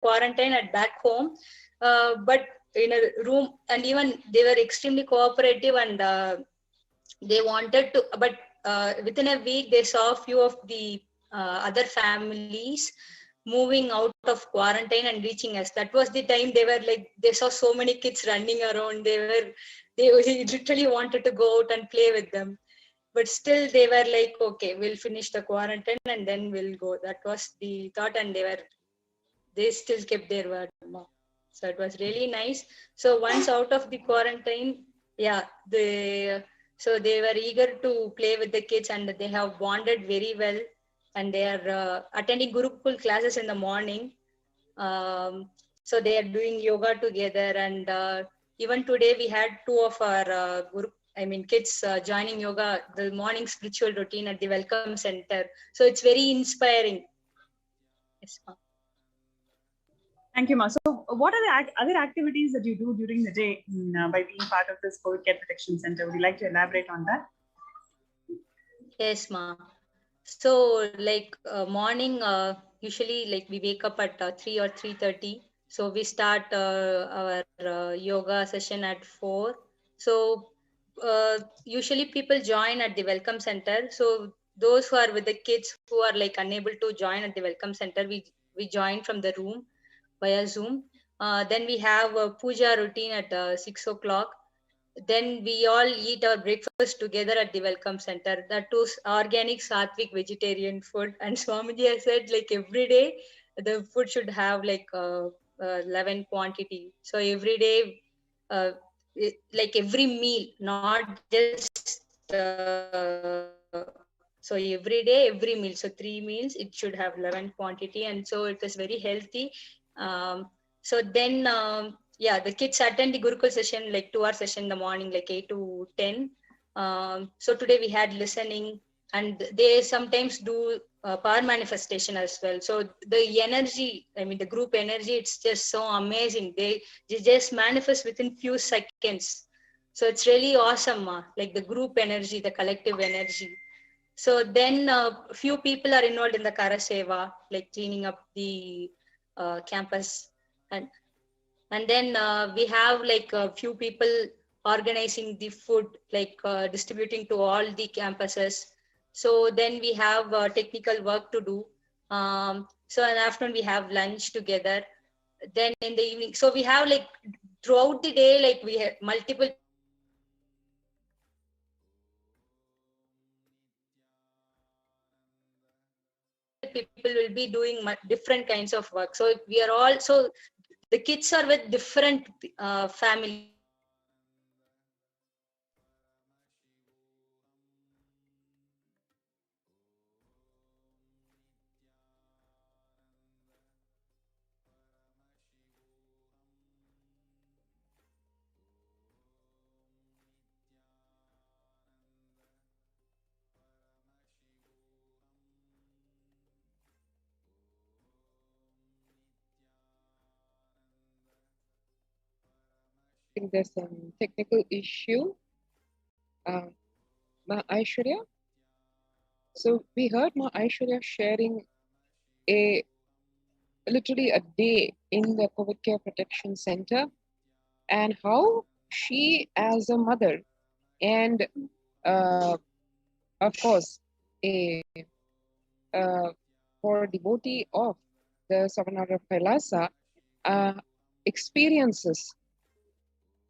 quarantine at back home, but in a room, and even they were extremely cooperative, and they wanted to, but within a week they saw a few of the other families moving out of quarantine and reaching us. That was the time they were like, they saw so many kids running around. They literally wanted to go out and play with them, but still they were like, okay, we'll finish the quarantine and then we'll go. That was the thought, and they still kept their word. So it was really nice. So once out of the quarantine, yeah, they were eager to play with the kids, and they have bonded very well, and they are attending Gurukul classes in the morning. So they are doing yoga together, and even today we had two of our kids joining yoga, the morning spiritual routine at the Welcome Center. So it's very inspiring. Yes, ma'am. Thank you, Ma. So what are the other activities that you do during the day by being part of this COVID Care Protection Center? Would you like to elaborate on that? Yes, ma. So like morning, usually like we wake up at 3 or 3:30. So we start our yoga session at 4. So usually people join at the Welcome Center. So those who are with the kids who are like unable to join at the Welcome Center, we join from the room via Zoom. Then we have a puja routine at 6 o'clock. Then we all eat our breakfast together at the Welcome Center. That was organic, sattvic, vegetarian food. And Swamiji has said like every day the food should have like 11 quantity. So every day, like every meal, not just so every day, every meal. So 3 meals, it should have 11 quantity, and so it is very healthy. So then. Yeah, the kids attend the Gurukul session, like 2-hour session in the morning, like 8 to 10. So today we had listening, and they sometimes do power manifestation as well. So the energy, the group energy, it's just so amazing. They just manifest within few seconds. So it's really awesome, like the group energy, the collective energy. So then few people are involved in the Kara Seva, like cleaning up the campus. And then we have like a few people organizing the food, like distributing to all the campuses. So then we have technical work to do. So in the afternoon we have lunch together. Then in the evening, so we have like throughout the day, like we have multiple people will be doing different kinds of work. So we are all, so the kids are with different families. So they are I think there's some technical issue. Ma Aishwarya. So we heard Ma Aishwarya sharing literally a day in the COVID Care Protection Center, and how she, as a mother, and of course, a for devotee of the Savanara of Kailasa,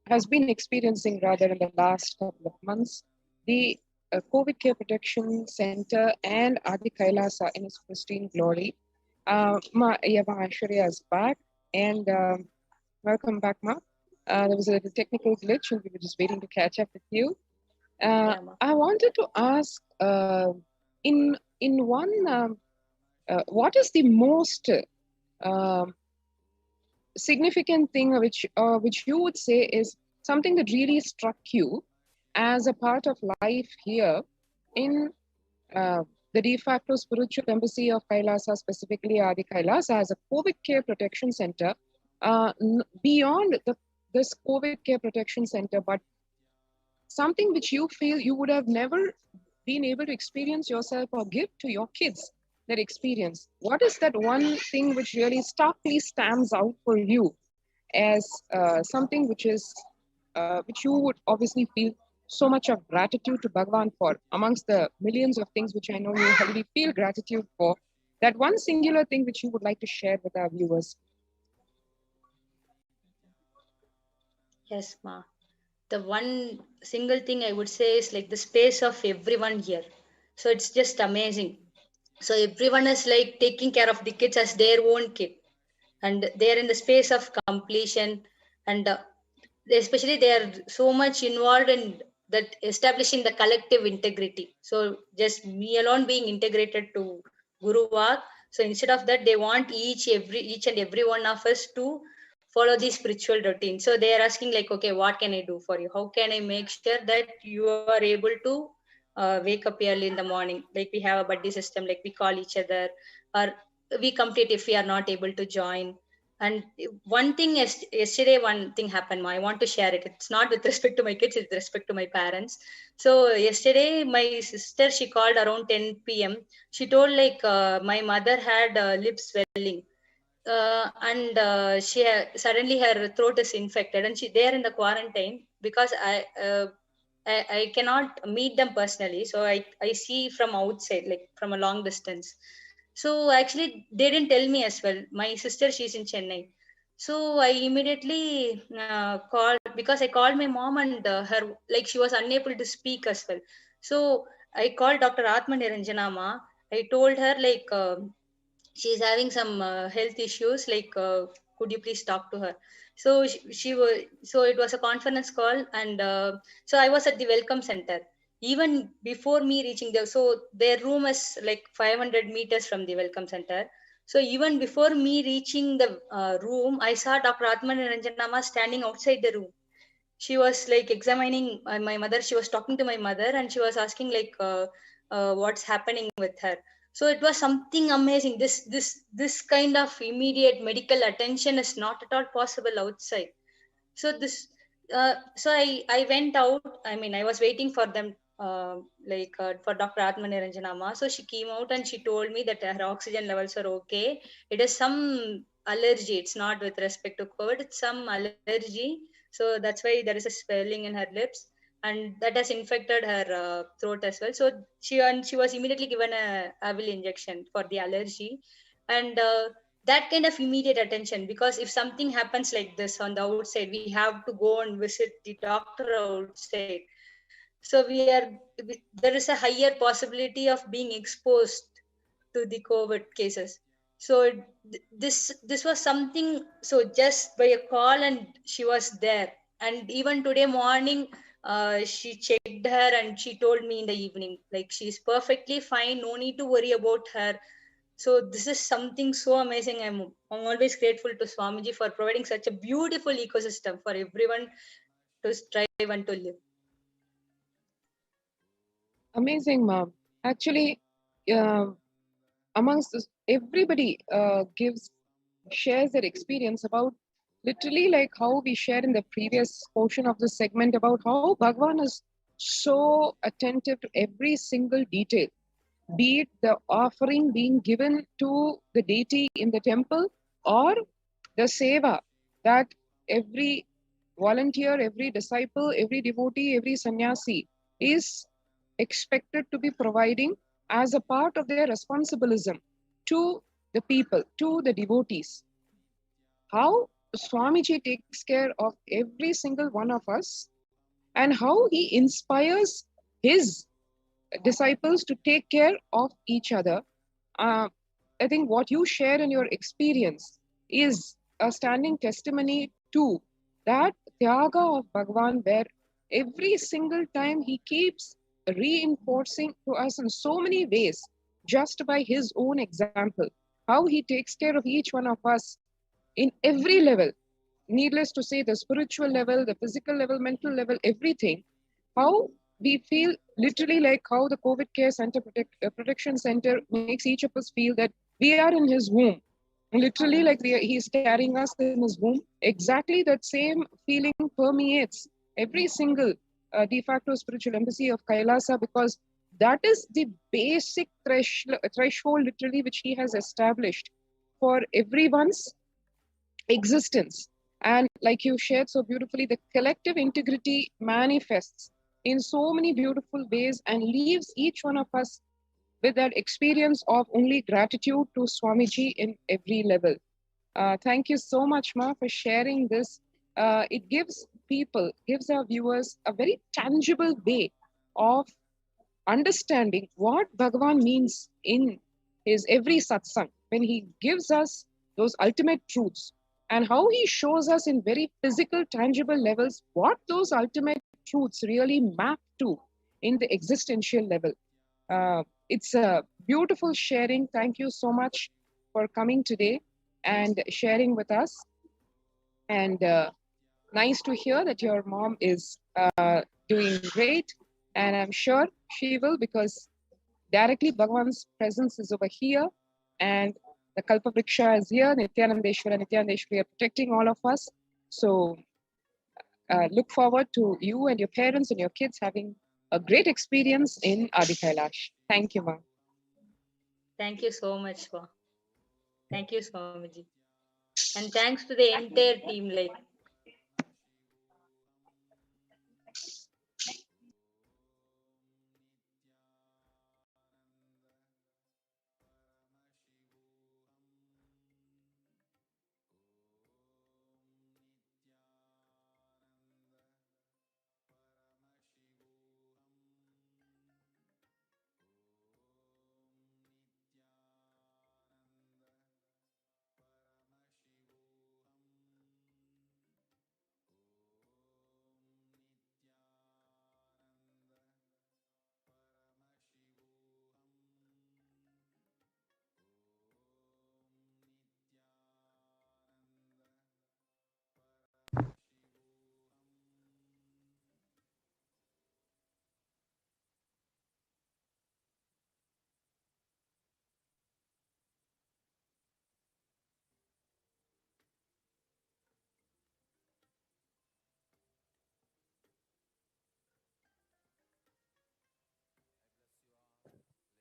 has been experiencing rather in the last couple of months, the COVID Care Protection Center and Adi Kailasa in its pristine glory. Ma Aishwarya is back, and welcome back, Ma. There was a technical glitch, and we were just waiting to catch up with you. I wanted to ask, in one, what is the most significant thing which you would say is something that really struck you as a part of life here in the de facto spiritual embassy of Kailasa, specifically Adi Kailasa, as a COVID Care Protection Center, beyond this COVID Care Protection Center, but something which you feel you would have never been able to experience yourself or give to your kids, that experience, what is that one thing which really starkly stands out for you as something which you would obviously feel so much of gratitude to Bhagwan for, amongst the millions of things which I know you already feel gratitude for, that one singular thing which you would like to share with our viewers? Yes, Ma. The one single thing I would say is like the space of everyone here. So it's just amazing. So everyone is like taking care of the kids as their own kid, and they are in the space of completion, and especially they are so much involved in that establishing the collective integrity. So just me alone being integrated to Guru Vak. So instead of that, they want each and every one of us to follow the spiritual routine. So they are asking like, okay, what can I do for you? How can I make sure that you are able to wake up early in the morning? Like we have a buddy system, like we call each other, or we complete if we are not able to join. And one thing is, yesterday, one thing happened. I want to share it. It's not with respect to my kids, it's with respect to my parents. So yesterday, my sister, she called around 10 p.m. She told like my mother had lip swelling, and suddenly her throat is infected, and she there in the quarantine because I cannot meet them personally, so I see from outside, like from a long distance. So actually, they didn't tell me as well. My sister, she's in Chennai. So I immediately called, because I called my mom, and her, like she was unable to speak as well. So I called Dr. Atma Niranjanama. I told her like she's having some health issues. Like, could you please talk to her? So she was. So it was a conference call, and so I was at the welcome center even before me reaching there. So their room is like 500 meters from the welcome center. So even before me reaching the room, I saw Dr. Atman Ranjanama standing outside the room. She was like examining my mother. She was talking to my mother, and she was asking like what's happening with her. So it was something amazing. This kind of immediate medical attention is not at all possible outside. So this so I went out. I mean, I was waiting for them, for Dr. Atma Niranjanama. So she came out and she told me that her oxygen levels are okay. It is some allergy. It's not with respect to COVID, it's some allergy. So that's why there is a swelling in her lips, and that has infected her throat as well. So she was immediately given a Avil injection for the allergy. And that kind of immediate attention, because if something happens like this on the outside, we have to go and visit the doctor outside. So there is a higher possibility of being exposed to the COVID cases. So this was something. So just by a call, and she was there. And even today morning, she checked her, and she told me in the evening like she's perfectly fine, no need to worry about her. So this is something so amazing. I'm always grateful to Swamiji for providing such a beautiful ecosystem for everyone to strive and to live. Amazing, ma'am. Actually, uh, amongst this, everybody shares their experience about literally like how we shared in the previous portion of the segment about how Bhagwan is so attentive to every single detail, be it the offering being given to the deity in the temple or the seva that every volunteer, every disciple, every devotee, every sannyasi is expected to be providing as a part of their responsibilism to the people, to the devotees. How Swamiji takes care of every single one of us and how he inspires his disciples to take care of each other. I think what you share in your experience is a standing testimony to that Tyaga of Bhagwan, where every single time he keeps reinforcing to us in so many ways, just by his own example, how he takes care of each one of us in every level. Needless to say, the spiritual level, the physical level, mental level, everything. How we feel literally like how the COVID Care Center Protection Center makes each of us feel that we are in his womb. Literally, like he's carrying us in his womb. Exactly that same feeling permeates every single de facto spiritual embassy of Kailasa, because That is the basic threshold, literally, which he has established for everyone's existence. And like you shared so beautifully, the collective integrity manifests in so many beautiful ways and leaves each one of us with that experience of only gratitude to Swamiji in every level. Thank you so much, Ma, for sharing this. It gives our viewers a very tangible way of understanding what Bhagavan means in his every satsang, when he gives us those ultimate truths, and how he shows us in very physical, tangible levels what those ultimate truths really map to in the existential level. It's a beautiful sharing. Thank you so much for coming today and sharing with us. And nice to hear that your mom is doing great. And I'm sure she will, because directly Bhagavan's presence is over here. And the Kalpa Vriksha is here. Nithyanandeshwari are protecting all of us. So look forward to you and your parents and your kids having a great experience in Adi Kailash. Thank you, Ma. Thank you so much, Ma. Thank you, Swamiji. And thanks to the entire team. Like,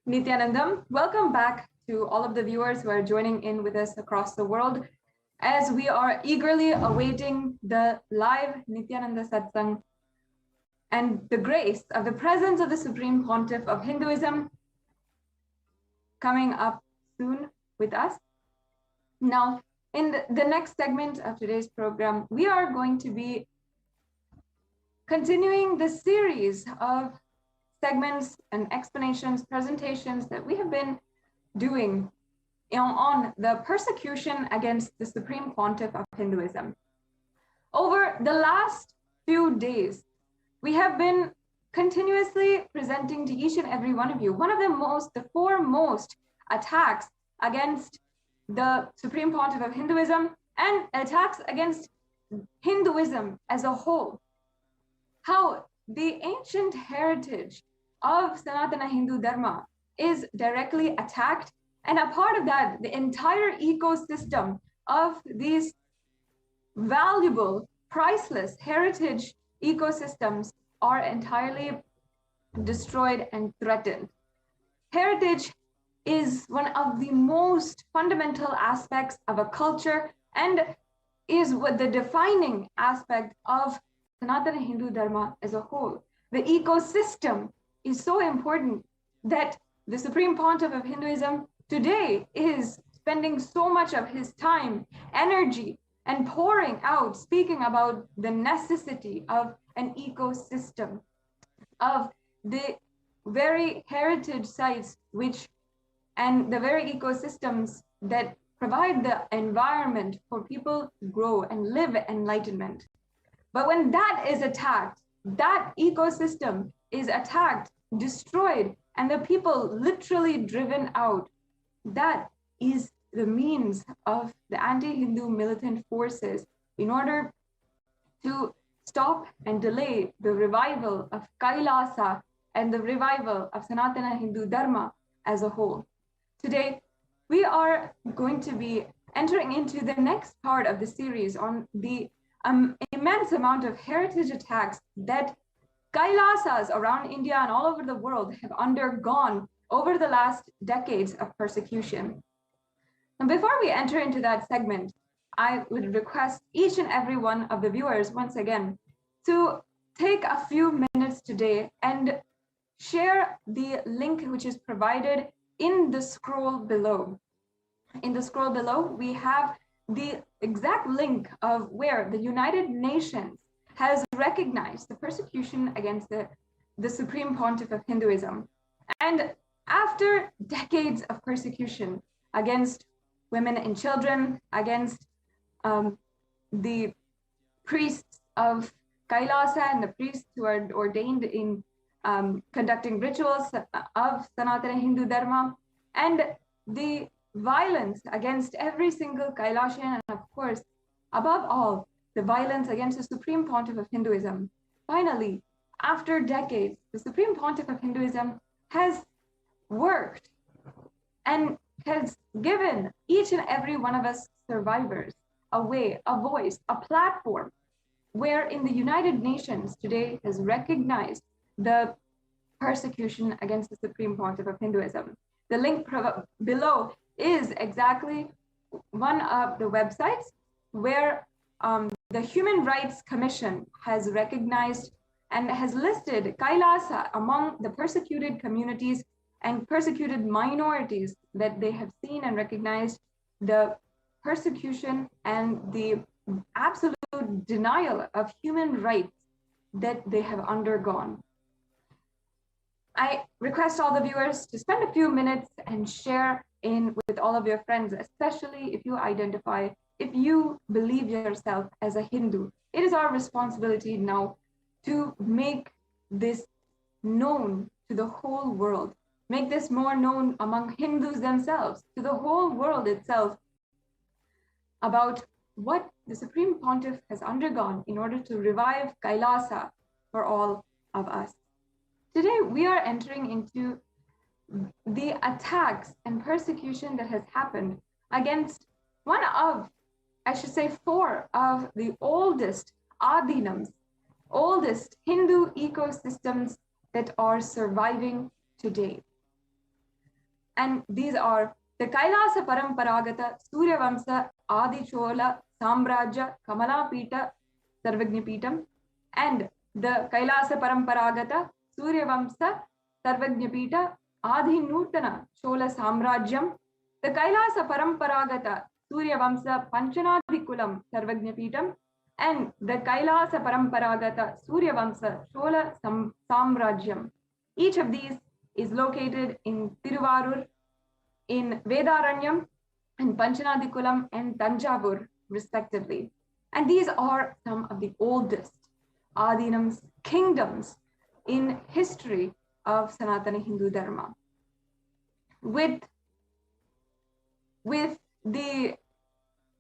Nithyanandam, welcome back to all of the viewers who are joining in with us across the world as we are eagerly awaiting the live Nithyananda Satsang and the grace of the presence of the Supreme Pontiff of Hinduism coming up soon with us. Now, in the next segment of today's program, we are going to be continuing the series of segments and explanations, presentations that we have been doing on the persecution against the Supreme Pontiff of Hinduism. Over the last few days, we have been continuously presenting to each and every one of you one of the foremost attacks against the Supreme Pontiff of Hinduism and attacks against Hinduism as a whole. How the ancient heritage of Sanatana Hindu Dharma is directly attacked, and a part of that, the entire ecosystem of these valuable, priceless heritage ecosystems are entirely destroyed and threatened. Heritage is one of the most fundamental aspects of a culture and is what the defining aspect of Sanatana Hindu Dharma as a whole. The ecosystem is so important that the Supreme Pontiff of Hinduism today is spending so much of his time, energy, and pouring out, speaking about the necessity of an ecosystem, of the very heritage sites and the very ecosystems that provide the environment for people to grow and live enlightenment. But when that is attacked, that ecosystem is attacked, destroyed, and the people literally driven out, that is the means of the anti-Hindu militant forces in order to stop and delay the revival of Kailasa and the revival of Sanatana Hindu Dharma as a whole. Today, we are going to be entering into the next part of the series on the immense amount of heritage attacks that Kailasas around India and all over the world have undergone over the last decades of persecution. And before we enter into that segment, I would request each and every one of the viewers once again to take a few minutes today and share the link which is provided in the scroll below. In the scroll below, we have the exact link of where the United Nations has recognized the persecution against the Supreme Pontiff of Hinduism. And after decades of persecution against women and children, against the priests of Kailasa and the priests who are ordained in conducting rituals of Sanatana Hindu Dharma, and the violence against every single Kailasian, and of course, above all, the violence against the Supreme Pontiff of Hinduism. Finally, after decades, the Supreme Pontiff of Hinduism has worked and has given each and every one of us survivors a way, a voice, a platform, wherein the United Nations today has recognized the persecution against the Supreme Pontiff of Hinduism. The link below is exactly one of the websites where the Human Rights Commission has recognized and has listed Kailasa among the persecuted communities and persecuted minorities that they have seen and recognized the persecution and the absolute denial of human rights that they have undergone. I request all the viewers to spend a few minutes and share in with all of your friends, especially if you identify, if you believe yourself as a Hindu. It is our responsibility now to make this known to the whole world, make this more known among Hindus themselves, to the whole world itself, about what the Supreme Pontiff has undergone in order to revive Kailasa for all of us. Today, we are entering into the attacks and persecution that has happened against one of, I should say, four of the oldest adinams, oldest Hindu ecosystems that are surviving today. And these are the Kailasa Paramparagata Suryavamsa Adi Chola Samrajya Kamala Pita Sarvagnapitam, and the Kailasa Paramparagata Suryavamsa Sarvagnyapita Adi Nutana Chola Samrajyam, the Kailasa Paramparagata Suryavamsa Panchanadikulam Sarvagnapitam, and the Kailasa Paramparagata Suryavamsa Chola Samrajyam. Each of these is located in Tiruvarur, in Vedaranyam, and Panchanadikulam and Tanjavur, respectively. And these are some of the oldest Adinams, kingdoms in history of Sanatana Hindu Dharma. With the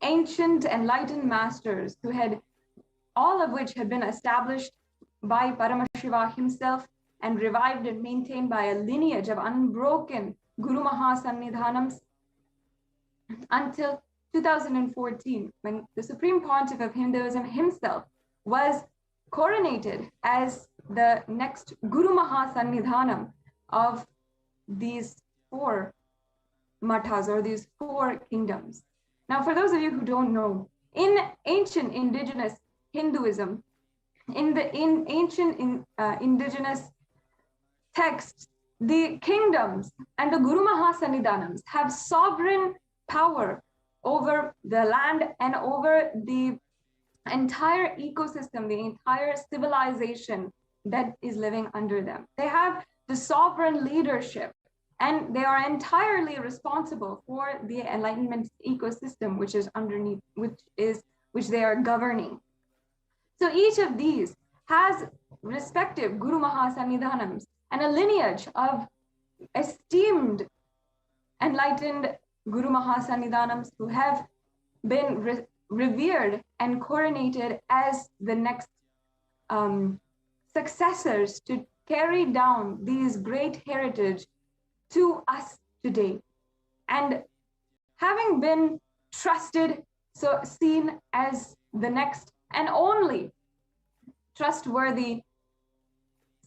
ancient enlightened masters who had, all of which had been established by Paramashiva himself and revived and maintained by a lineage of unbroken Guru Mahasannidhanams until 2014, when the Supreme Pontiff of Hinduism himself was coronated as the next Guru Mahasannidhanam of these four mathas, or these four kingdoms. Now, for those of you who don't know, in ancient indigenous Hinduism, in ancient indigenous texts, the kingdoms and the Guru Mahasannidhanams have sovereign power over the land and over the entire ecosystem, the entire civilization that is living under them. They have the sovereign leadership, and they are entirely responsible for the enlightenment ecosystem which is underneath, which they are governing. So each of these has respective Guru Mahasannidhanams and a lineage of esteemed enlightened Guru Mahasannidhanams who have been revered and coronated as the next successors to carry down these great heritage to us today. And having been trusted, so seen as the next and only trustworthy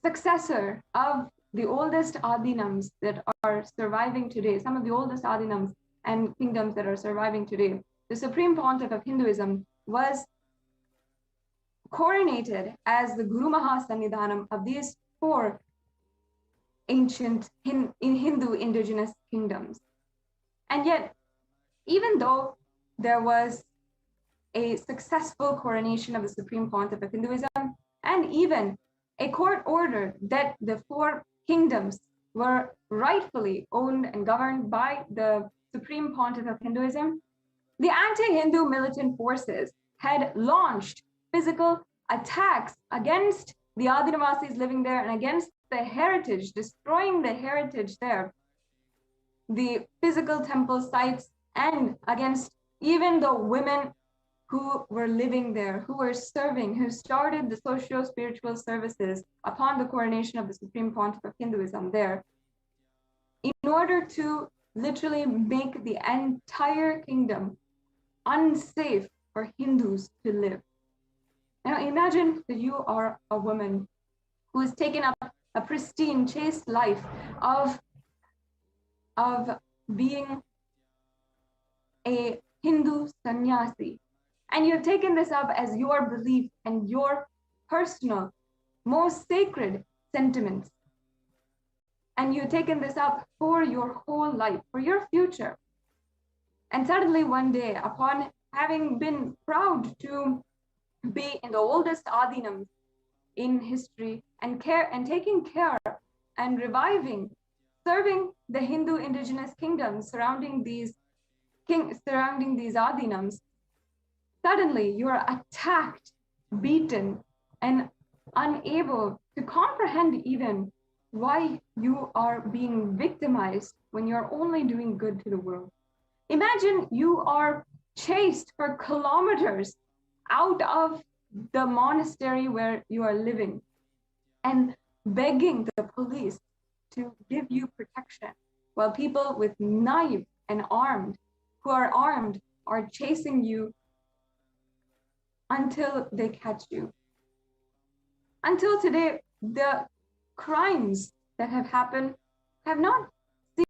successor of the oldest Adinams that are surviving today, some of the oldest Adinams and kingdoms that are surviving today, the Supreme Pontiff of Hinduism was coronated as the Guru Mahasannidhanam of these four ancient Hindu indigenous kingdoms. And yet, even though there was a successful coronation of the Supreme Pontiff of Hinduism, and even a court order that the four kingdoms were rightfully owned and governed by the Supreme Pontiff of Hinduism, the anti-Hindu militant forces had launched physical attacks against the Adinavasis living there and against the heritage, destroying the heritage there, the physical temple sites, and against even the women who were living there, who were serving, who started the socio-spiritual services upon the coronation of the Supreme Pontiff of Hinduism there, in order to literally make the entire kingdom unsafe for Hindus to live. Now imagine that you are a woman who has taken up a pristine, chaste life of being a Hindu sannyasi, and you've taken this up as your belief and your personal, most sacred sentiments. And you've taken this up for your whole life, for your future. And suddenly one day, upon having been proud to be in the oldest Adinams in history and taking care and reviving, serving the Hindu indigenous kingdoms surrounding these Adinams, suddenly you are attacked, beaten, and unable to comprehend even why you are being victimized when you're only doing good to the world. Imagine you are chased for kilometers out of the monastery where you are living and begging the police to give you protection, while people with knives and who are armed are chasing you until they catch you. Until today, the crimes that have happened have not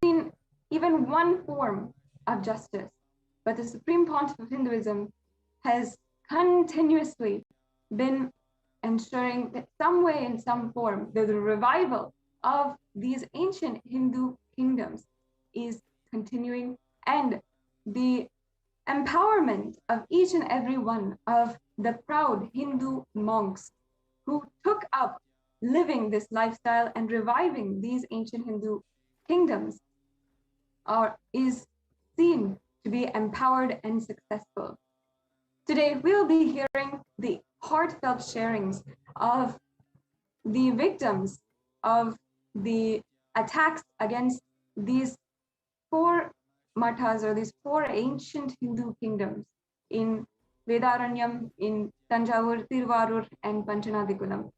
seen even one form of justice. But the Supreme Pontiff of Hinduism has continuously been ensuring that some way, in some form, that the revival of these ancient Hindu kingdoms is continuing, and the empowerment of each and every one of the proud Hindu monks who took up living this lifestyle and reviving these ancient Hindu kingdoms is seen to be empowered and successful. Today, we'll be hearing the heartfelt sharings of the victims of the attacks against these four mathas, or these four ancient Hindu kingdoms in Vedaranyam, in Tanjavur, Tiruvarur, and Panchanadikulam.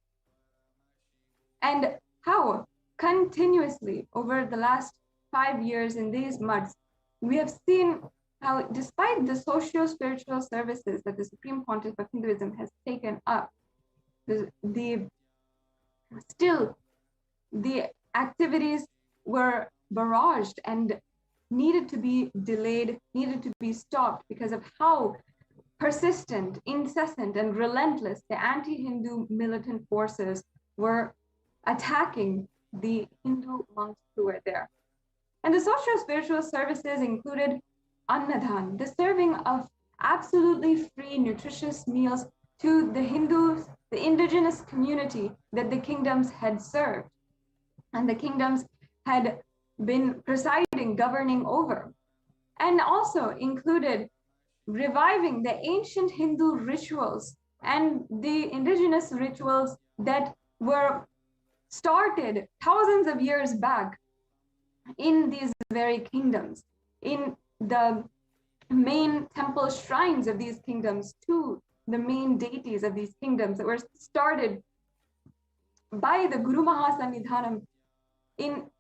And how continuously over the last 5 years in these months, we have seen how, despite the socio-spiritual services that the Supreme Pontiff of Hinduism has taken up, still the activities were barraged and needed to be delayed, needed to be stopped because of how persistent, incessant, and relentless the anti-Hindu militant forces were attacking the Hindu monks who were there. And the socio-spiritual services included Annadhan, the serving of absolutely free, nutritious meals to the Hindus, the indigenous community that the kingdoms had served and the kingdoms had been presiding, governing over. And also included reviving the ancient Hindu rituals and the indigenous rituals that were started thousands of years back in these very kingdoms, in the main temple shrines of these kingdoms, to the main deities of these kingdoms that were started by the Guru Mahasannidhanam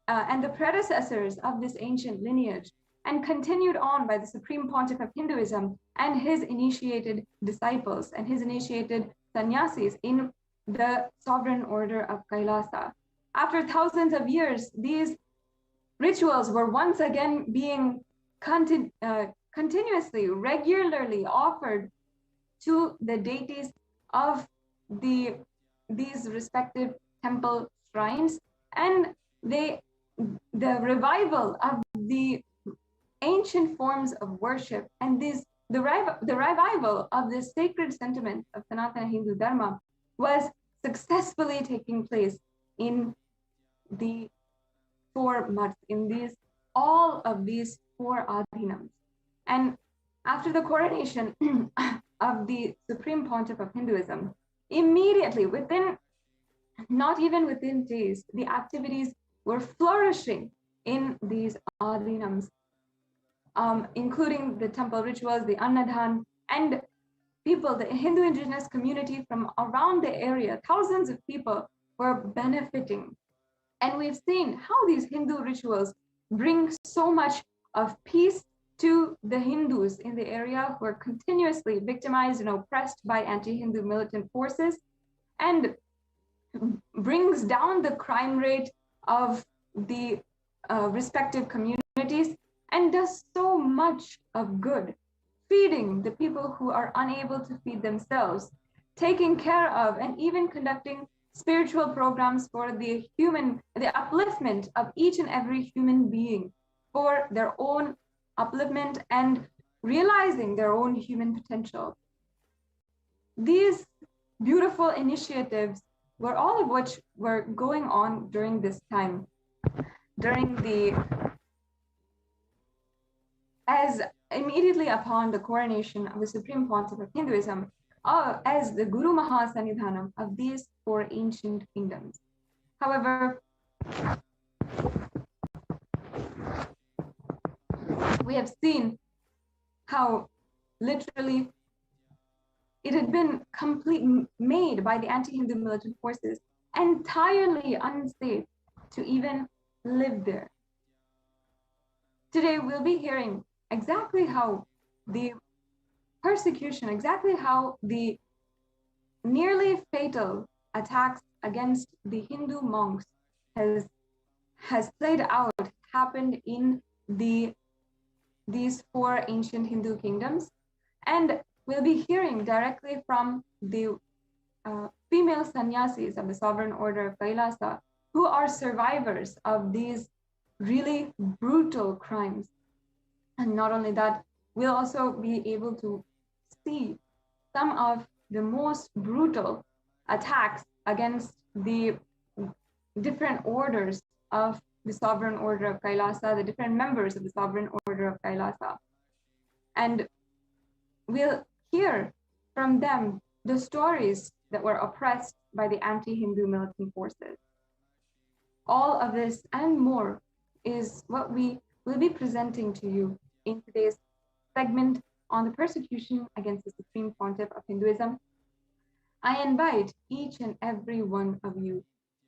and the predecessors of this ancient lineage, and continued on by the Supreme Pontiff of Hinduism and his initiated disciples and his initiated sannyasis in the sovereign order of Kailasa. After thousands of years, these rituals were once again being continuously, regularly offered to the deities of these respective temple shrines, and the revival of the ancient forms of worship and the revival of the sacred sentiment of Sanatana Hindu Dharma was successfully taking place in the 4 months, in all of these 4 adhinams. And after the coronation of the Supreme Pontiff of Hinduism, immediately not even within days, the activities were flourishing in these adhinams, including the temple rituals, the Annadhan, and people, the Hindu indigenous community from around the area, thousands of people were benefiting. And we've seen how these Hindu rituals bring so much of peace to the Hindus in the area who are continuously victimized and oppressed by anti-Hindu militant forces, and brings down the crime rate of the respective communities, and does so much of good, feeding the people who are unable to feed themselves, taking care of and even conducting spiritual programs for the upliftment of each and every human being, for their own upliftment and realizing their own human potential. These beautiful initiatives were all of which were going on during this time, as immediately upon the coronation of the Supreme Pontiff of Hinduism, as the Guru Mahasanidhanam of these 4 ancient kingdoms. However, we have seen how literally it had been made by the anti-Hindu militant forces entirely unsafe to even live there. Today, we'll be hearing exactly how the persecution, exactly how the nearly fatal attacks against the Hindu monks has played out, happened in these 4 ancient Hindu kingdoms. And we'll be hearing directly from the female sannyasis of the sovereign order of Kailasa, who are survivors of these really brutal crimes. And not only that, we'll also be able to see some of the most brutal attacks against the different orders of the sovereign order of Kailasa, the different members of the sovereign order of Kailasa. And we'll hear from them the stories that were oppressed by the anti-Hindu militant forces. All of this and more is what we will be presenting to you in today's segment on the persecution against the Supreme Pontiff of Hinduism. I invite each and every one of you,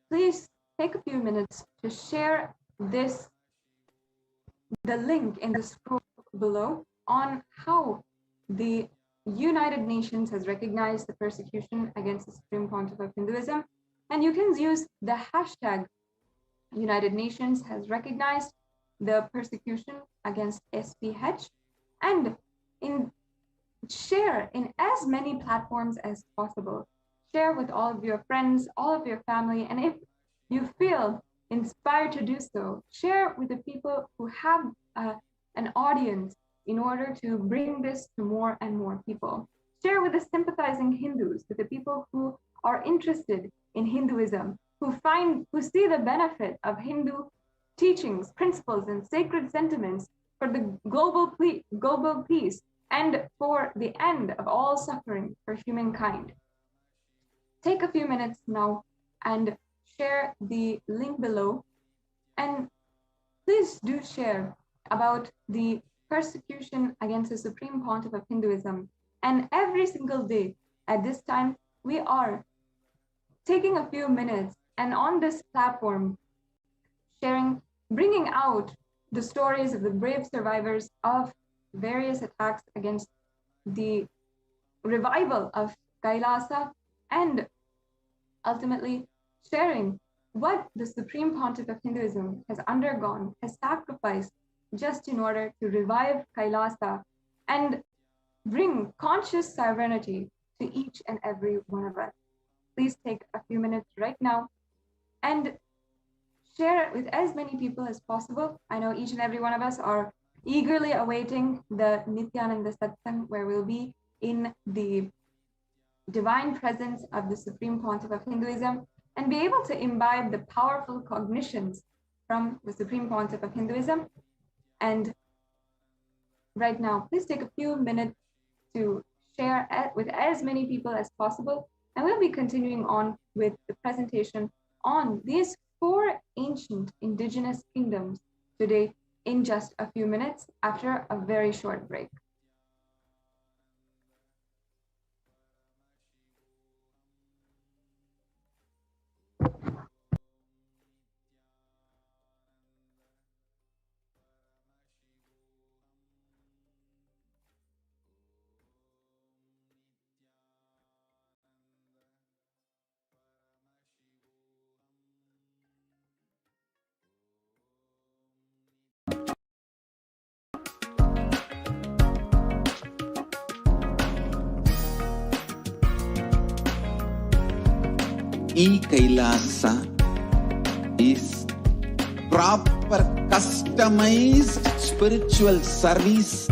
please take a few minutes to share the link in the scroll below on how the United Nations has recognized the persecution against the Supreme Pontiff of Hinduism. And you can use the hashtag United Nations has recognized the persecution against SPH, and share in as many platforms as possible. Share with all of your friends, all of your family, and if you feel inspired to do so, share with the people who have an audience in order to bring this to more and more people. Share with the sympathizing Hindus, with the people who are interested in Hinduism, who see the benefit of Hindu teachings, principles, and sacred sentiments for the global peace and for the end of all suffering for humankind. Take a few minutes now and share the link below, and please do share about the persecution against the Supreme Pontiff of Hinduism. And every single day at this time, we are taking a few minutes and on this platform, bringing out the stories of the brave survivors of various attacks against the revival of Kailasa and ultimately sharing what the Supreme Pontiff of Hinduism has undergone, has sacrificed just in order to revive Kailasa and bring conscious sovereignty to each and every one of us. Please take a few minutes right now and share it with as many people as possible. I know each and every one of us are eagerly awaiting the Nithyananda Satsang, where we'll be in the divine presence of the Supreme Pontiff of Hinduism and be able to imbibe the powerful cognitions from the Supreme Pontiff of Hinduism. And right now, please take a few minutes to share it with as many people as possible. And we'll be continuing on with the presentation on these 4 ancient indigenous kingdoms today in just a few minutes after a very short break. Kailasa is proper customized spiritual service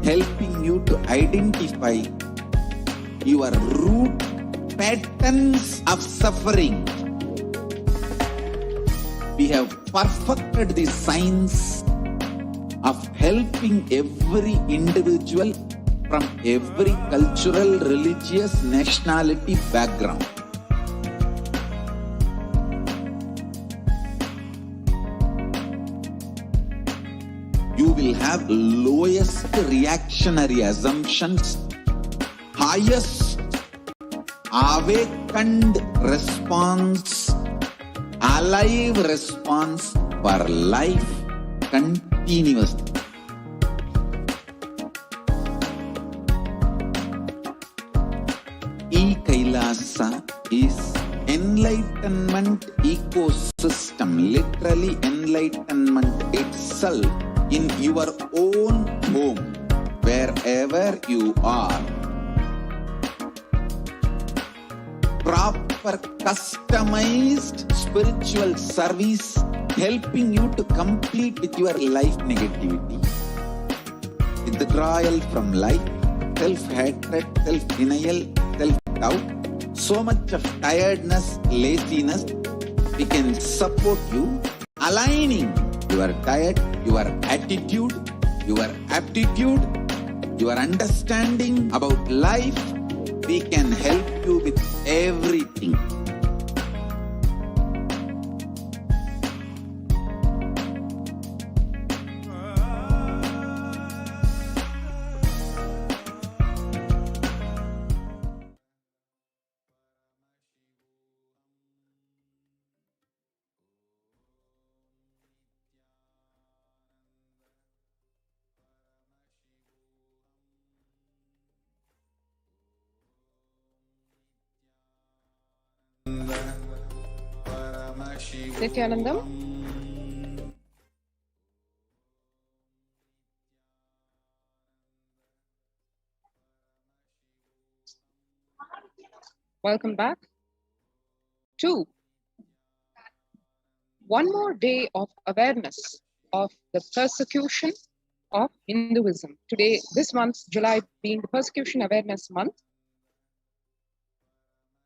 helping you to identify your root patterns of suffering. We have perfected the science of helping every individual from every cultural, religious, nationality background. You will have lowest reactionary assumptions, highest awakened response, alive response for life continuously. Kailasa is enlightenment ecosystem, literally enlightenment itself in your own home, wherever you are. Proper customized spiritual service helping you to complete with your life negativity. Withdrawal from life, self-hatred, self-denial, self-doubt, so much of tiredness, laziness, we can support you aligning your diet, your attitude, your aptitude, your understanding about life. We can help you with everything. Nithyanandam. Welcome back to one more day of awareness of the persecution of Hinduism. Today, this month, July being the Persecution Awareness Month,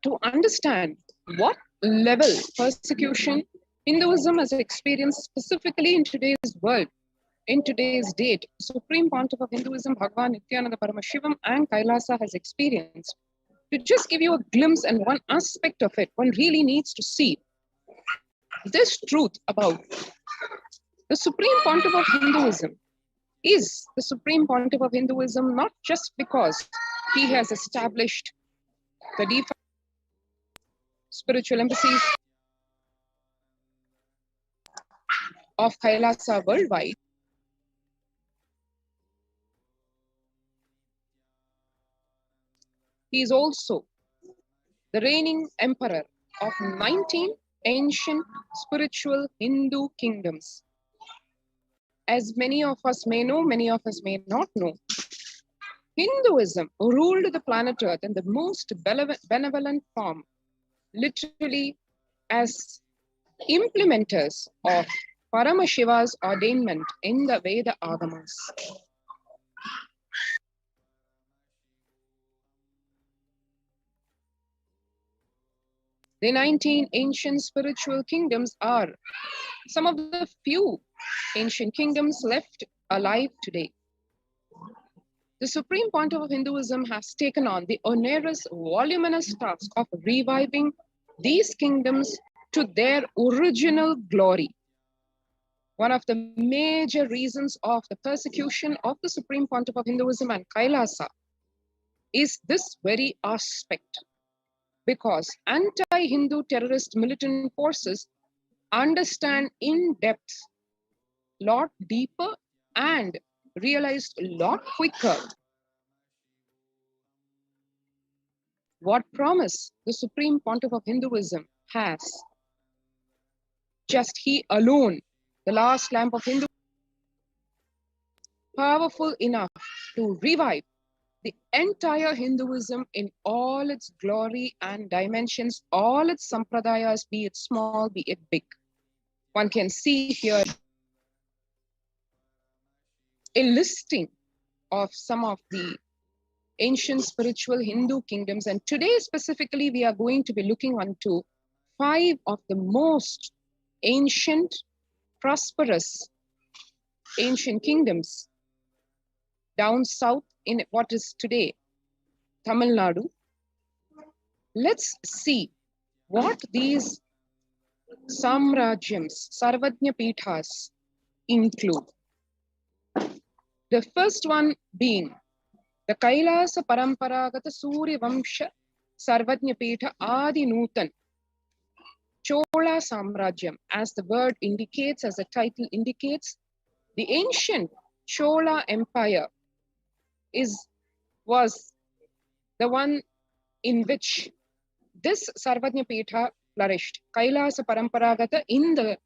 to understand what level persecution Hinduism has experienced specifically in today's world, in today's date. Supreme Pontiff of Hinduism, Bhagavan Nithyananda Paramashivam and Kailasa has experienced. To just give you a glimpse and one aspect of it, one really needs to see this truth about the Supreme Pontiff of Hinduism. Is the Supreme Pontiff of Hinduism not just because he has established the de facto spiritual embassies of Kailasa worldwide, he is also the reigning emperor of 19 ancient spiritual Hindu kingdoms. As many of us may know, many of us may not know, Hinduism ruled the planet Earth in the most benevolent form, literally as implementers of Paramashiva's ordainment in the Veda Agamas. The 19 ancient spiritual kingdoms are some of the few ancient kingdoms left alive today. The Supreme Pontiff of Hinduism has taken on the onerous, voluminous task of reviving these kingdoms to their original glory. One of the major reasons of the persecution of the Supreme Pontiff of Hinduism and Kailasa is this very aspect, because anti-Hindu terrorist militant forces understand in depth, lot deeper, and realized a lot quicker what promise the Supreme Pontiff of Hinduism has. Just he alone, the last lamp of Hindu, powerful enough to revive the entire Hinduism in all its glory and dimensions, all its sampradayas, be it small, be it big. One can see here a listing of some of the ancient spiritual Hindu kingdoms. And today specifically, we are going to be looking onto 5 of the most ancient, prosperous, ancient kingdoms down south in what is today Tamil Nadu. Let's see what these samrajyams, Sarvajna Pithas, include. The first one being the Kailasa Paramparagata Surya Vamsha Sarvajna Pitha Adi Nutan Chola Samrajyam. As the word indicates, as the title indicates, the ancient Chola Empire was the one in which this Sarvajna Pitha flourished. Kailasa Paramparagata, in the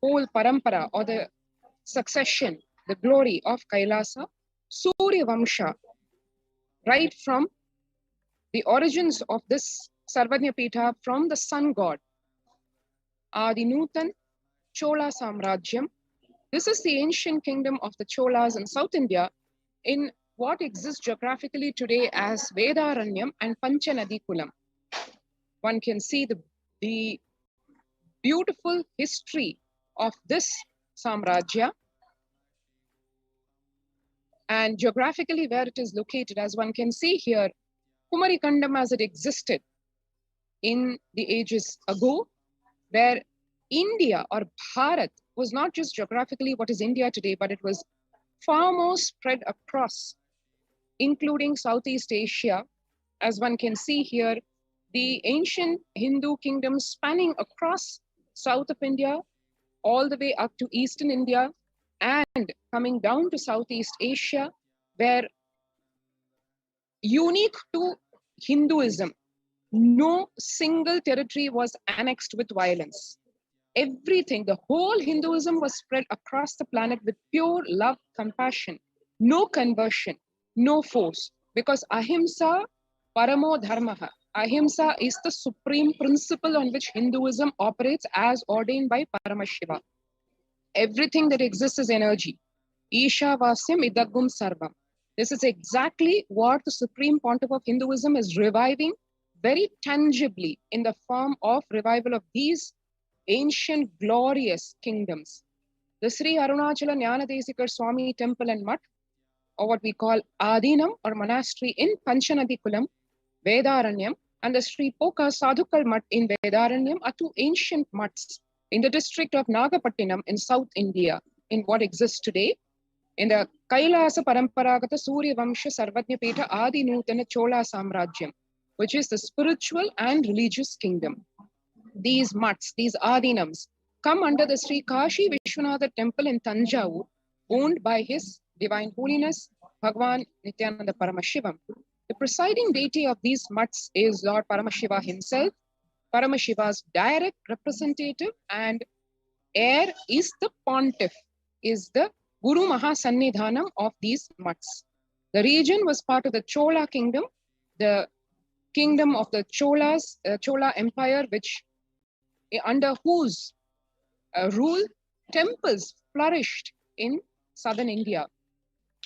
whole parampara or the succession, the glory of Kailasa, Surya Vamsha, right from the origins of this Sarvajna Pitha from the sun god, Adinutan Chola Samrajyam. This is the ancient kingdom of the Cholas in South India in what exists geographically today as Vedaranyam and Panchanadi Kulam. One can see the beautiful history of this Samrajya, and geographically where it is located, as one can see here, Kumarikandam as it existed in the ages ago, where India or Bharat was not just geographically what is India today, but it was far more spread across, including Southeast Asia. As one can see here, the ancient Hindu kingdoms spanning across south of India, all the way up to Eastern India, and coming down to Southeast Asia, where unique to Hinduism, no single territory was annexed with violence. Everything, the whole Hinduism was spread across the planet with pure love, compassion, no conversion, no force, because ahimsa paramo dharmaha. Ahimsa is the supreme principle on which Hinduism operates as ordained by Paramashiva. Everything that exists is energy. Isha vasyam idagum sarvam. This is exactly what the Supreme Pontiff of Hinduism is reviving very tangibly in the form of revival of these ancient glorious kingdoms. The Sri Arunachala Jnanadesikar Swami Temple and Mutt, or what we call Adinam or monastery in Panchanadi Kulam, Vedaranyam, and the Sri Poka Sadhukal Mutt in Vedaranyam are 2 ancient mutts in the district of Nagapattinam in South India, in what exists today, in the Kailasa Paramparagata Surya Vamsha Sarvajna Pitha Adi Nutana Chola Samrajyam, which is the spiritual and religious kingdom. These mutts, these Adinams, come under the Sri Kashi Vishwanatha Temple in Tanjavur, owned by His Divine Holiness Bhagwan Nithyananda Shivam. The presiding deity of these mutts is Lord Paramashiva himself, Paramashiva's direct representative, and heir is the pontiff, is the Guru Mahasannidhanam of these mutts. The region was part of the Chola kingdom, the kingdom of the Cholas, Chola Empire, which under whose rule temples flourished in southern India.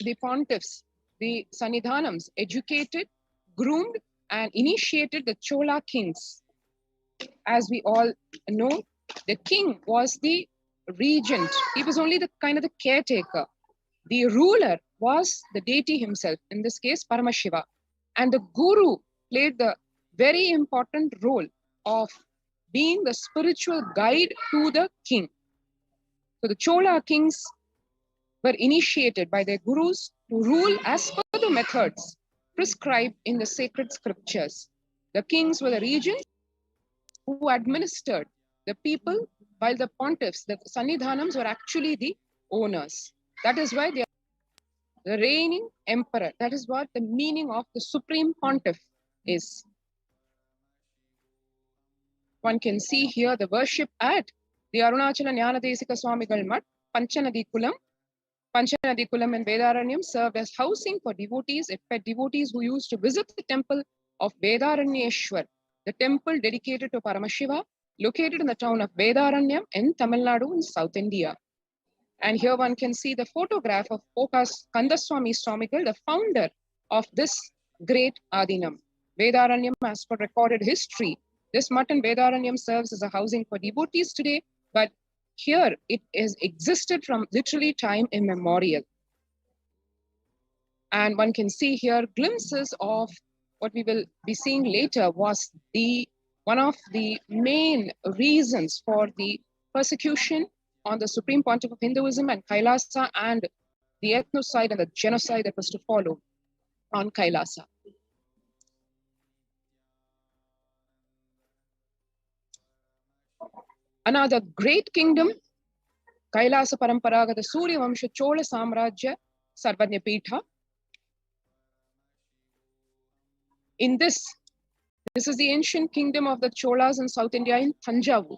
The pontiffs, the Sannidhanams, educated, groomed, and initiated the Chola kings. As we all know, the king was the regent. He was only the kind of the caretaker. The ruler was the deity himself, in this case, Paramashiva. And the guru played the very important role of being the spiritual guide to the king. So the Chola kings were initiated by their gurus to rule as per the methods prescribed in the sacred scriptures. The kings were the regents who administered the people, while the pontiffs, the Sannidhanams, were actually the owners. That is why they are the reigning emperor. That is what the meaning of the supreme pontiff is. One can see here the worship at the Arunachala Jnanadesika Swamigal Mutt, Panchanadi Kulam. Panchanadi Kulam and Vedaranyam served as housing for devotees, devotees who used to visit the temple of Vedaranyeshwar, the temple dedicated to Paramashiva, located in the town of Vedaranyam in Tamil Nadu in South India. And here one can see the photograph of Pokas Kandaswami Swamigal, the founder of this great Adinam. Vedaranyam, as per recorded history, this mutt in Vedaranyam serves as a housing for devotees today, but here it has existed from literally time immemorial. And one can see here glimpses of what we will be seeing later was one of the main reasons for the persecution on the Supreme Pontiff of Hinduism and Kailasa, and the ethnocide and the genocide that was to follow on Kailasa. Another great kingdom, Kailasa Paramparagata Surya Vamsha Chola Samrajya Sarvanyapitha. In this is the ancient kingdom of the Cholas in South India in Thanjavur.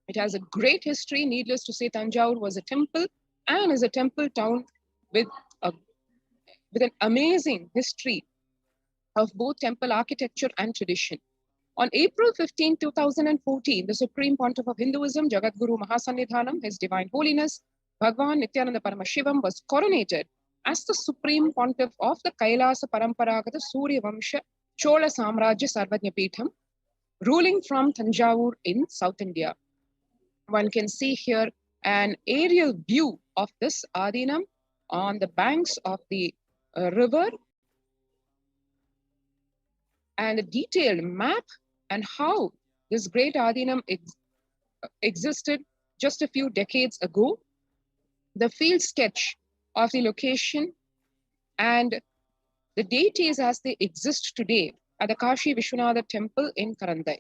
It has a great history. Needless to say, Thanjavur was a temple and is a temple town with an amazing history of both temple architecture and tradition. On April 15, 2014, the Supreme Pontiff of Hinduism, Jagadguru Mahasannidhanam, His Divine Holiness, Bhagavan Nithyananda Paramashivam, was coronated as the Supreme Pontiff of the Kailasa Paramparagata Surya Vamsha Chola Samrajya Sarvanyapitham, ruling from Thanjavur in South India. One can see here an aerial view of this Adinam on the banks of the river, and a detailed map and how this great Adinam existed just a few decades ago, the field sketch of the location and the deities as they exist today at the Kashi Vishwanatha temple in Karandai.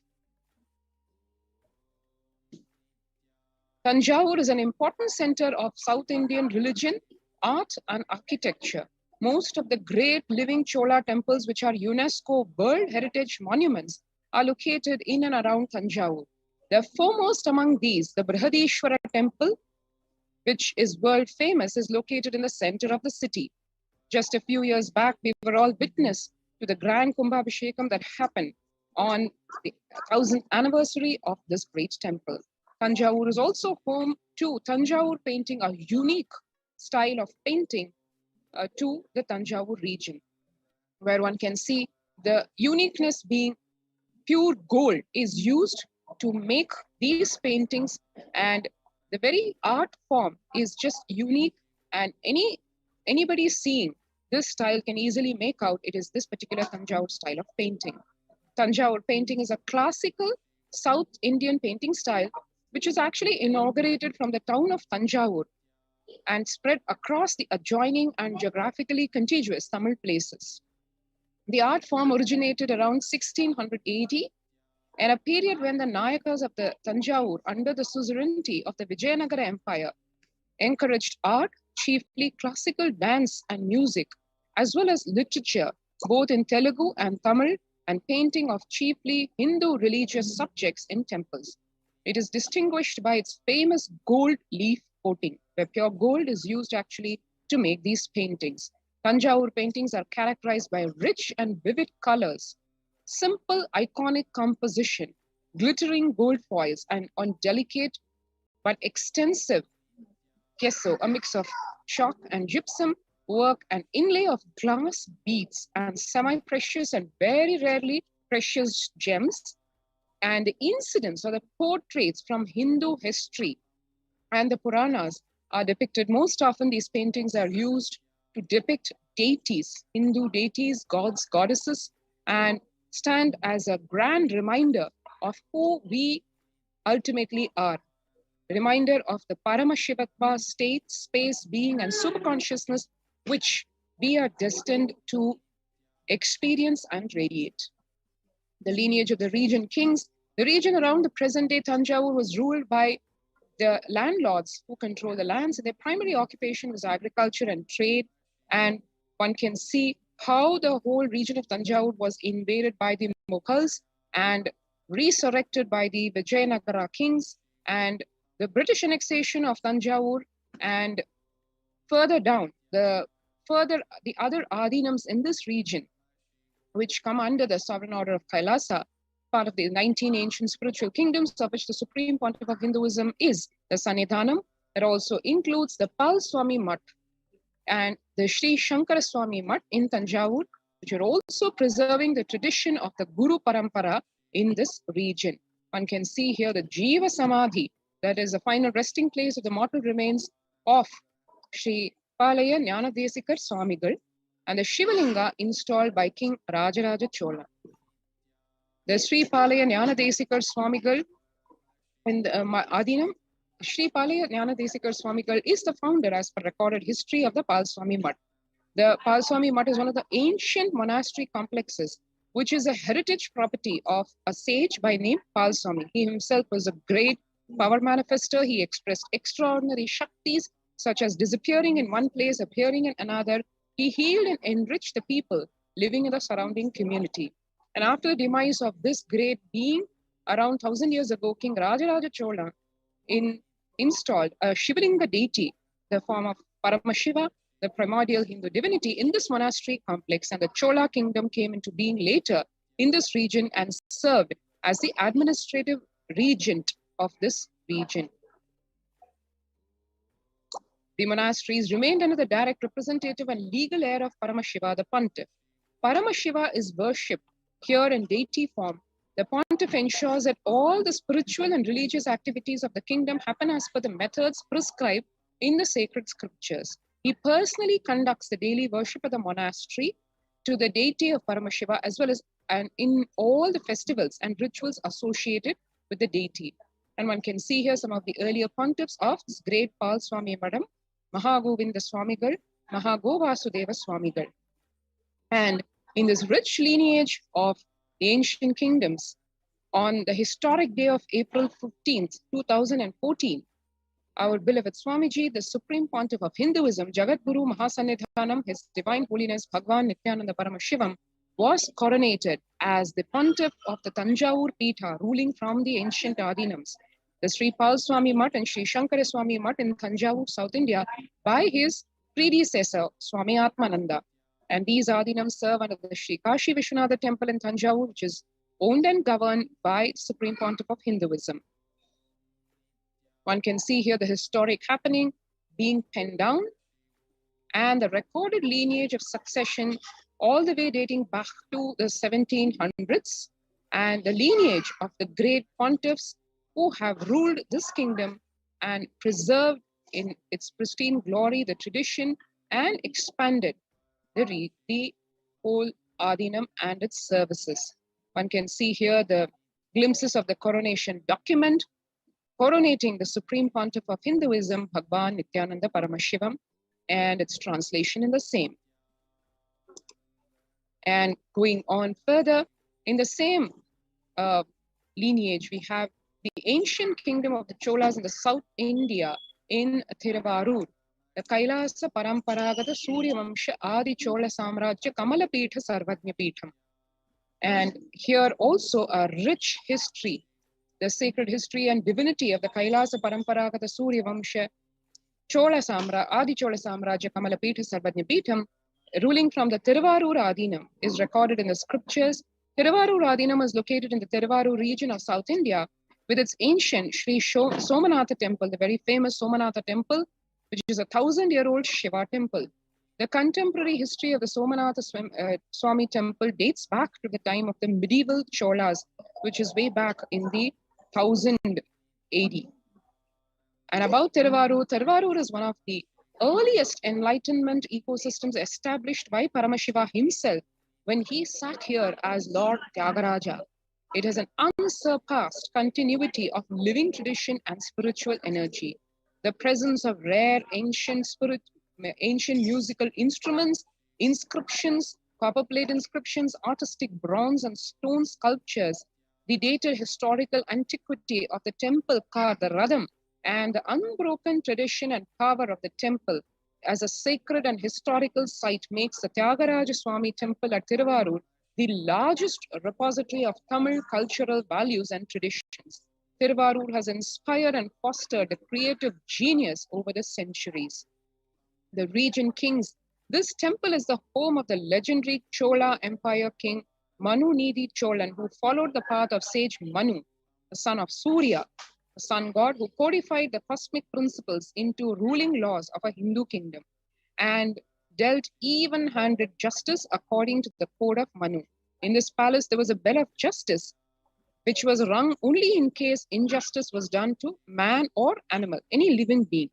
Thanjavur is an important center of South Indian religion, art, and architecture. Most of the great living Chola temples, which are UNESCO World Heritage Monuments, are located in and around Thanjavur. The foremost among these, the Brihadishwara temple, which is world famous, is located in the center of the city. Just a few years back, we were all witness to the grand Kumbhabhishekam that happened on the 1000th anniversary of this great temple. Thanjavur is also home to Thanjavur painting, a unique style of painting to the Thanjavur region, where one can see the uniqueness being pure gold is used to make these paintings, and the very art form is just unique, and anybody seeing this style can easily make out it is this particular Thanjavur style of painting. Thanjavur painting is a classical South Indian painting style, which was actually inaugurated from the town of Thanjavur and spread across the adjoining and geographically contiguous Tamil places. The art form originated around 1600 AD, in a period when the Nayakas of the Thanjavur, under the suzerainty of the Vijayanagara Empire, encouraged art, chiefly classical dance and music, as well as literature, both in Telugu and Tamil, and painting of chiefly Hindu religious subjects in temples. It is distinguished by its famous gold leaf coating, where pure gold is used actually to make these paintings. Tanjavur paintings are characterized by rich and vivid colors, simple iconic composition, glittering gold foils, and on delicate but extensive gesso, a mix of chalk and gypsum work, and inlay of glass beads and semi-precious and very rarely precious gems, and the incidents or the portraits from Hindu history and the Puranas are depicted. Most often these paintings are used to depict deities, Hindu deities, gods, goddesses, and stand as a grand reminder of who we ultimately are. Reminder of the Paramashivatva state, space, being, and superconsciousness which we are destined to experience and radiate. The lineage of the region kings. The region around the present-day Tanjavur was ruled by the landlords who control the lands, and their primary occupation was agriculture and trade. And one can see how the whole region of Tanjavur was invaded by the Mughals and resurrected by the Vijayanagara kings, and the British annexation of Tanjavur, and further down, the other Adinams in this region, which come under the sovereign order of Kailasa, part of the 19 ancient spiritual kingdoms, of which the supreme pontiff of Hinduism is the Sannidhanam. That also includes the Pal Swami Mutt and the Sri Shankara Swami Mutt in Tanjavur, which are also preserving the tradition of the Guru Parampara in this region. One can see here the Jiva Samadhi, that is the final resting place of the mortal remains of Sri Palaya Jnanadesikar Swamigal, and the Shivalinga installed by King Rajaraja Chola. The Sri Palaya Jnanadesikar Swamigal in the Adinam, Sri Palaya Jnanadesikar Swamigal is the founder as per recorded history of the Pal Swami Mutt. The Pal Swami Mutt is one of the ancient monastery complexes, which is a heritage property of a sage by name Pal Swami. He himself was a great power manifester. He expressed extraordinary Shaktis, such as disappearing in one place, appearing in another. He healed and enriched the people living in the surrounding community. And after the demise of this great being, around 1000 years ago, King Rajaraja Chola installed a Shivalinga deity, the form of Paramashiva, the primordial Hindu divinity, in this monastery complex. And the Chola kingdom came into being later in this region and served as the administrative regent of this region. The monasteries remained under the direct representative and legal heir of Paramashiva, the Pontiff. Paramashiva is worshipped here in deity form. The Pontiff ensures that all the spiritual and religious activities of the kingdom happen as per the methods prescribed in the sacred scriptures. He personally conducts the daily worship of the monastery to the deity of Paramashiva, as well as in all the festivals and rituals associated with the deity. And one can see here some of the earlier pontiffs of this great Pal Swami Madam, Mahagovinda Swamigal, Mahagovasudeva Swamigal. And in this rich lineage of the ancient kingdoms, on the historic day of April 15th, 2014, our beloved Swamiji, the Supreme Pontiff of Hinduism, Jagat Guru Mahasannidhanam, His Divine Holiness Bhagwan Nithyananda Paramashivam, was coronated as the Pontiff of the Tanjavur Pitha, ruling from the ancient Adinams, the Sri Pal Swami Mutt and Sri Shankara Swami Mutt in Tanjavur, South India, by his predecessor, Swami Atmananda. And these Adinams serve under the Sri Kashi Vishwanatha Temple in Tanjavur, which is owned and governed by Supreme Pontiff of Hinduism. One can see here the historic happening being penned down and the recorded lineage of succession all the way dating back to the 1700s, and the lineage of the great pontiffs who have ruled this kingdom and preserved in its pristine glory the tradition and expanded the whole Adinam and its services. One can see here the glimpses of the coronation document coronating the Supreme Pontiff of Hinduism, Bhagwan Nithyananda Paramashivam, and its translation in the same. And going on further, in the same lineage, we have the ancient kingdom of the Cholas in the South India in Thiruvarur, the Kailasa Paramparagata Surya Vamsha Adi Chola Samrajya Kamala Pitha Sarvajna Pitham. And here also a rich history, the sacred history and divinity of the Kailasa Paramparagata Surya Vamsha Chola Adi Chola Samraja Kamalapita Sarvajnapeetham, ruling from the Tiruvarur Adinam, is recorded in the scriptures. Tiruvarur Adinam is located in the Tiruvarur region of South India with its ancient Sri Somanatha temple, the very famous Somanatha temple, which is a 1,000-year-old Shiva temple. The contemporary history of the Somanatha Swami temple dates back to the time of the medieval Cholas, which is way back in the 1000 AD. And about Tiruvarur, Tiruvarur is one of the earliest enlightenment ecosystems established by Paramashiva himself when he sat here as Lord Tyagaraja. It has an unsurpassed continuity of living tradition and spiritual energy. The presence of rare ancient musical instruments, inscriptions, copper plate inscriptions, artistic bronze and stone sculptures, the dated historical antiquity of the temple car, the Radham, and the unbroken tradition and power of the temple as a sacred and historical site makes the Tyagaraja Swami temple at Tiruvarur the largest repository of Tamil cultural values and traditions. Tiruvarur has inspired and fostered a creative genius over the centuries. The region kings. This temple is the home of the legendary Chola Empire king Manu Nidi Cholan, who followed the path of sage Manu, the son of Surya, the sun god who codified the cosmic principles into ruling laws of a Hindu kingdom and dealt even-handed justice according to the code of Manu. In this palace, there was a bell of justice, which was rung only in case injustice was done to man or animal, any living being.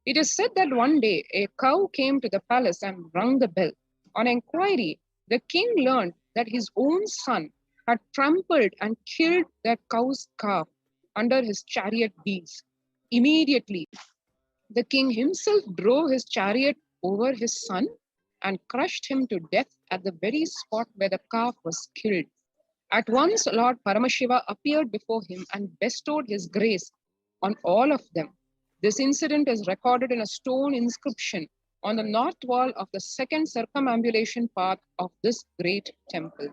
It is said that one day a cow came to the palace and rung the bell. On inquiry, the king learned that his own son had trampled and killed that cow's calf under his chariot wheels. Immediately, the king himself drove his chariot over his son and crushed him to death at the very spot where the calf was killed. At once, Lord Paramashiva appeared before him and bestowed his grace on all of them. This incident is recorded in a stone inscription on the north wall of the second circumambulation path of this great temple.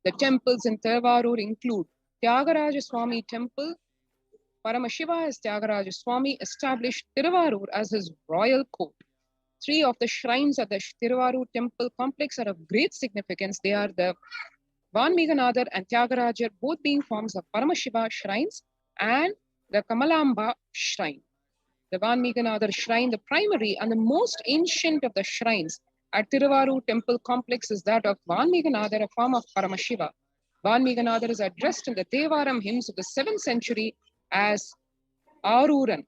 The temples in Tiruvarur include Tyagaraja Swami Temple. Paramashiva as Tyagaraja Swami established Tiruvarur as his royal court. Three of the shrines at the Tiruvarur temple complex are of great significance. They are the Vanmiganadar and Tyagarajar, both being forms of Paramashiva shrines, and the Kamalamba shrine. The Vanmiganadar shrine, the primary and the most ancient of the shrines at Tiruvarur temple complex is that of Vanmiganadar, a form of Paramashiva. Vanmiganadar is addressed in the Devaram hymns of the 7th century as Aruran.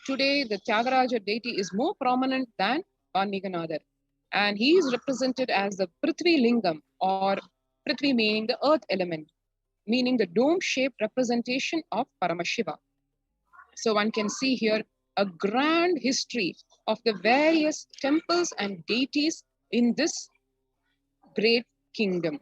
Today, the Tyagaraja deity is more prominent than Vanmiganadar, and he is represented as the Prithvi Lingam, or Prithvi meaning the earth element, meaning the dome-shaped representation of Paramashiva. So one can see here a grand history of the various temples and deities in this great kingdom.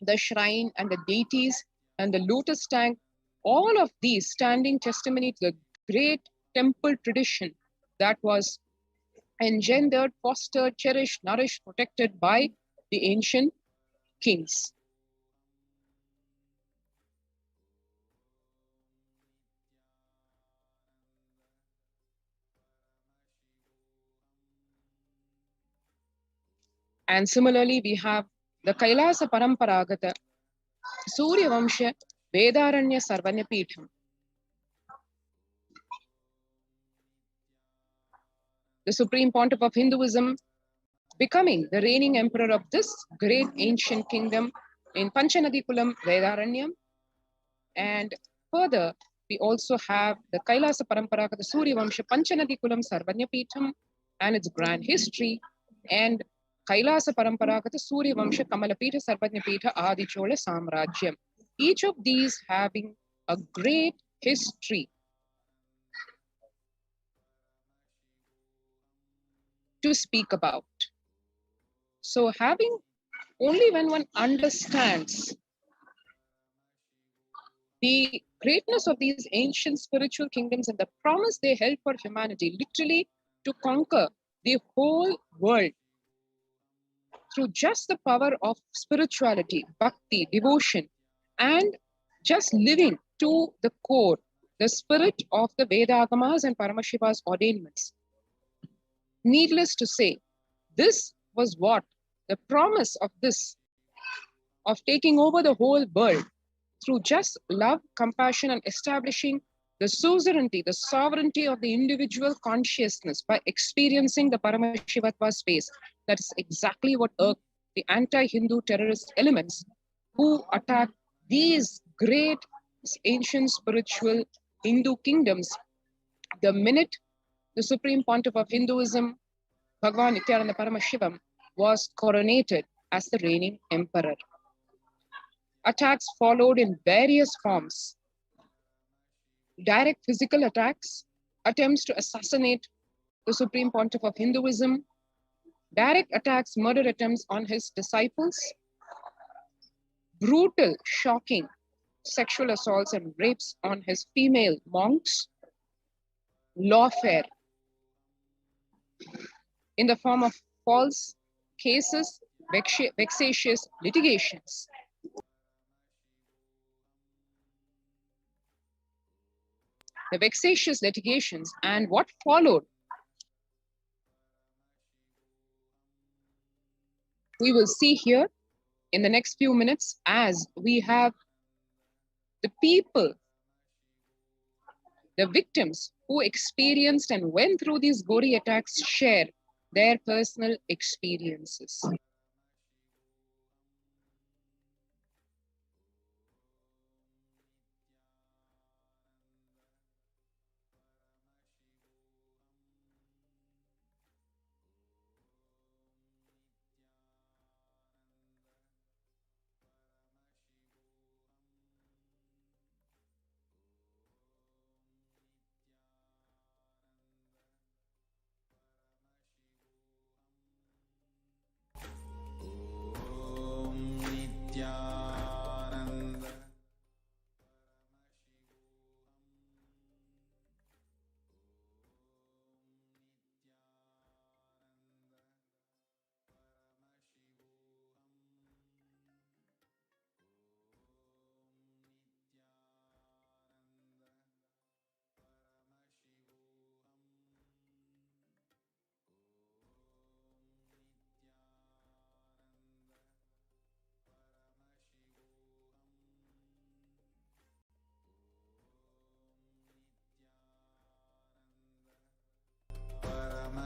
The shrine and the deities and the lotus tank, all of these standing testimony to the great temple tradition that was engendered, fostered, cherished, nourished, protected by the ancient kings. And similarly, we have the Kailasa Paramparagata Surya Vamsha Vedaranya Sarvanyapeetham. The Supreme Pontiff of Hinduism becoming the reigning emperor of this great ancient kingdom in Panchanadikulam Vedaranyam. And further, we also have the Kailasa Paramparagata Surya Vamsha Panchanadikulam Sarvanyapeetham and its grand history, and Kailasa Paramparagata Surya Vamsha Kamalapita Sarvajnapeetha Adi Chola Samrajyam. Each of these having a great history to speak about. So having only when one understands the greatness of these ancient spiritual kingdoms and the promise they held for humanity, literally to conquer the whole world. through just the power of spirituality, bhakti, devotion, and just living to the core, the spirit of the Vedagamas and Paramashiva's ordainments. Needless to say, this was what the promise of this, of taking over the whole world through just love, compassion, and establishing the suzerainty, the sovereignty of the individual consciousness by experiencing the Paramashivatva space. That is exactly what irked the anti-Hindu terrorist elements who attacked these great ancient spiritual Hindu kingdoms the minute the Supreme Pontiff of Hinduism, Bhagavan Nithyananda Paramashivam, was coronated as the reigning emperor. Attacks followed in various forms. Direct physical attacks, attempts to assassinate the Supreme Pontiff of Hinduism, direct attacks, murder attempts on his disciples, brutal, shocking sexual assaults and rapes on his female monks, lawfare in the form of false cases, vexatious litigations. The vexatious litigations and what followed, we will see here in the next few minutes as we have the people, the victims who experienced and went through these gory attacks share their personal experiences.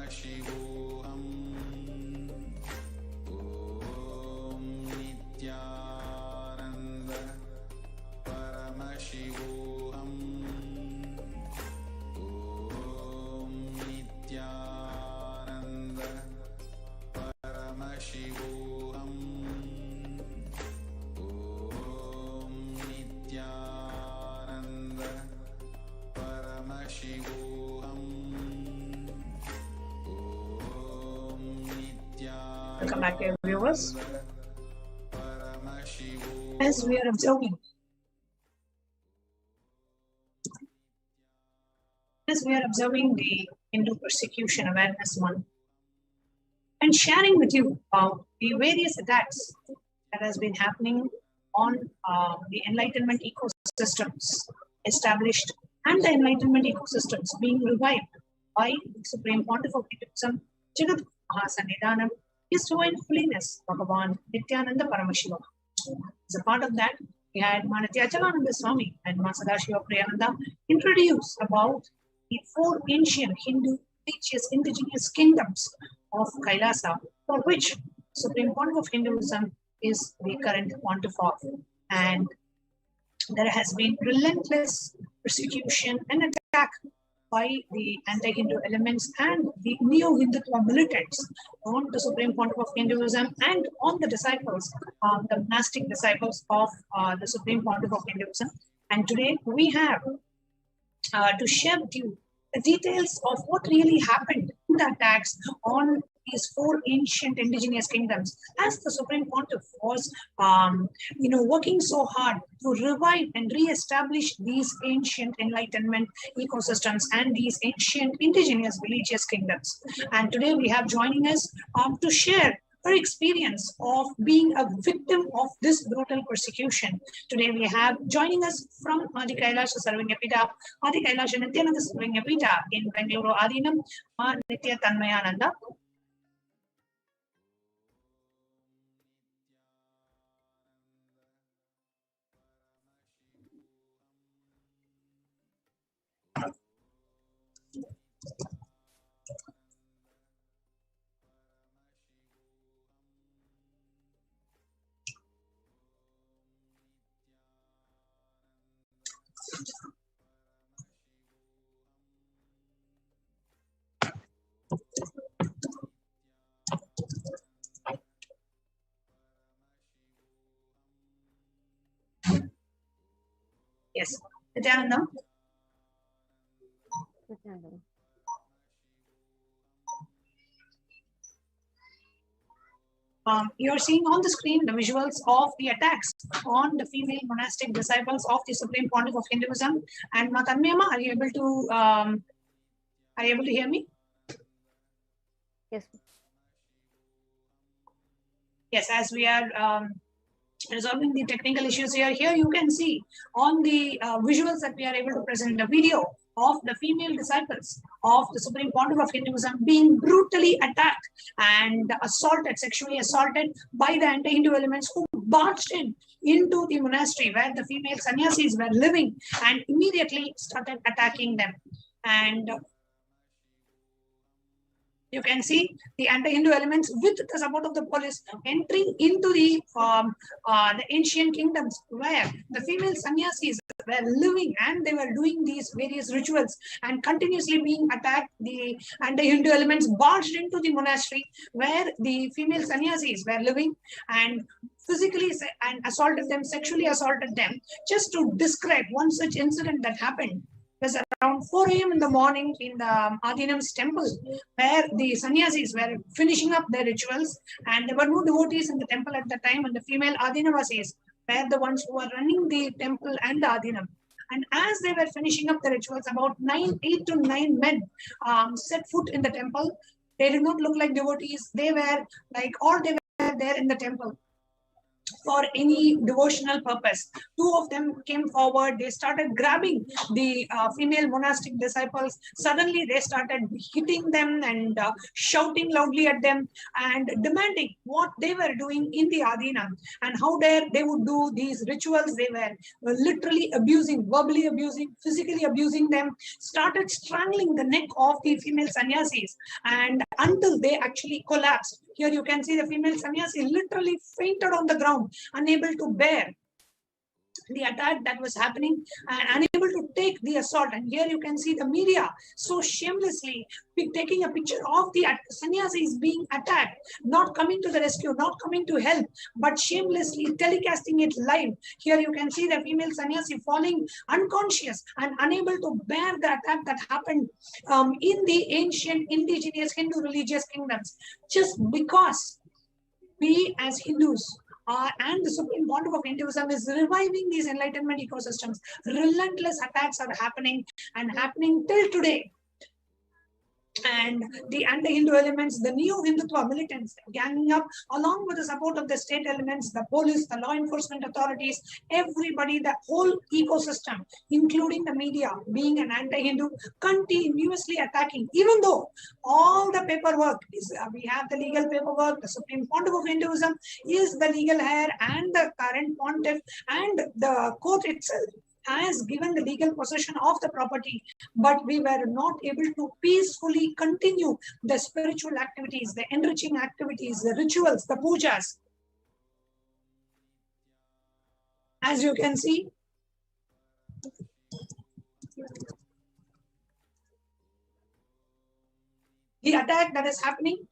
Shivoham Om Nithyananda Paramashivoham Om Nithyananda Paramashivoham Om Nithyananda Paramashivoham. Welcome back, dear viewers. As we are observing, the Hindu Persecution Awareness Month and sharing with you about the various attacks that has been happening on the Enlightenment ecosystems established and the Enlightenment ecosystems being revived by the Supreme Pontiff of Hinduism, Jagat Mahasannidhanam, His Divine Holiness Bhagavan Nithyananda Paramashiva. As a part of that, we had Nithyananda Swami and Sadashiva Priyananda introduce about the four ancient Hindu religious indigenous kingdoms of Kailasa, for which Supreme Pontiff of Hinduism is the current pontiff of. And there has been relentless persecution and attack by the anti-Hindu elements and the neo-Hindutva militants on the Supreme Pontiff of Hinduism and on the disciples, the monastic disciples of the Supreme Pontiff of Hinduism. And today we have to share with you the details of what really happened in the attacks on these four ancient indigenous kingdoms, as the Supreme Pontiff was, working so hard to revive and re-establish these ancient Enlightenment ecosystems and these ancient indigenous religious kingdoms. And today we have joining us to share her experience of being a victim of this brutal persecution. Today we have joining us from Adi Kailasa Sarvanyapita, Adi Kailasa Nithyananda Sarvanyapita in Bengaluru Adinam, Nithyananda. Yes, Nithyananda. You're seeing on the screen the visuals of the attacks on the female monastic disciples of the Supreme Pontiff of Hinduism. And Tanmaya, are you able to hear me? Yes. Yes, as we are resolving the technical issues here. Here you can see on the visuals that we are able to present the video of the female disciples of the Supreme Pontiff of Hinduism being brutally attacked and assaulted, sexually assaulted by the anti-Hindu elements who barged into the monastery where the female sannyasis were living and immediately started attacking them. And you can see the anti-Hindu elements with the support of the police entering into the ancient kingdoms where the female sannyasis were living and they were doing these various rituals and continuously being attacked. The anti-Hindu elements barged into the monastery where the female sannyasis were living and physically and assaulted them, sexually assaulted them. Just to describe one such incident that happened, it was around 4 a.m. in the morning in the Adinam's temple, where the sannyasis were finishing up their rituals, and there were no devotees in the temple at the time, and the female Adinavasis were the ones who were running the temple and the Adinam. And as they were finishing up the rituals, about 8 to 9 men set foot in the temple. They did not look like devotees. They were like, or they were there in the temple for any devotional purpose. 2 of them came forward. They started grabbing the female monastic disciples. Suddenly they started hitting them and shouting loudly at them and demanding what they were doing in the Adinam and how dare they would do these rituals. They were literally abusing, verbally abusing, physically abusing them, started strangling the neck of the female sannyasis and until they actually collapsed. Here you can see the female sannyasi literally fainted on the ground, unable to bear the attack that was happening and unable to take the assault. And here you can see the media so shamelessly taking a picture of the sannyasis being attacked, not coming to the rescue, not coming to help, but shamelessly telecasting it live. Here you can see the female sannyasi falling unconscious and unable to bear the attack that happened in the ancient indigenous Hindu religious kingdoms, just because we as Hindus and the Supreme Pontiff of Hinduism is reviving these enlightenment ecosystems. Relentless attacks are happening and happening till today. And the anti-Hindu elements, the neo-Hindutva militants ganging up along with the support of the state elements, the police, the law enforcement authorities, everybody, the whole ecosystem, including the media, being an anti-Hindu, continuously attacking, even though all the paperwork is, we have the legal paperwork, the Supreme Pontiff of Hinduism is the legal heir and the current pontiff, and the court itself has given the legal possession of the property, but we were not able to peacefully continue the spiritual activities, the enriching activities, the rituals, the pujas. As you can see, the attack that is happening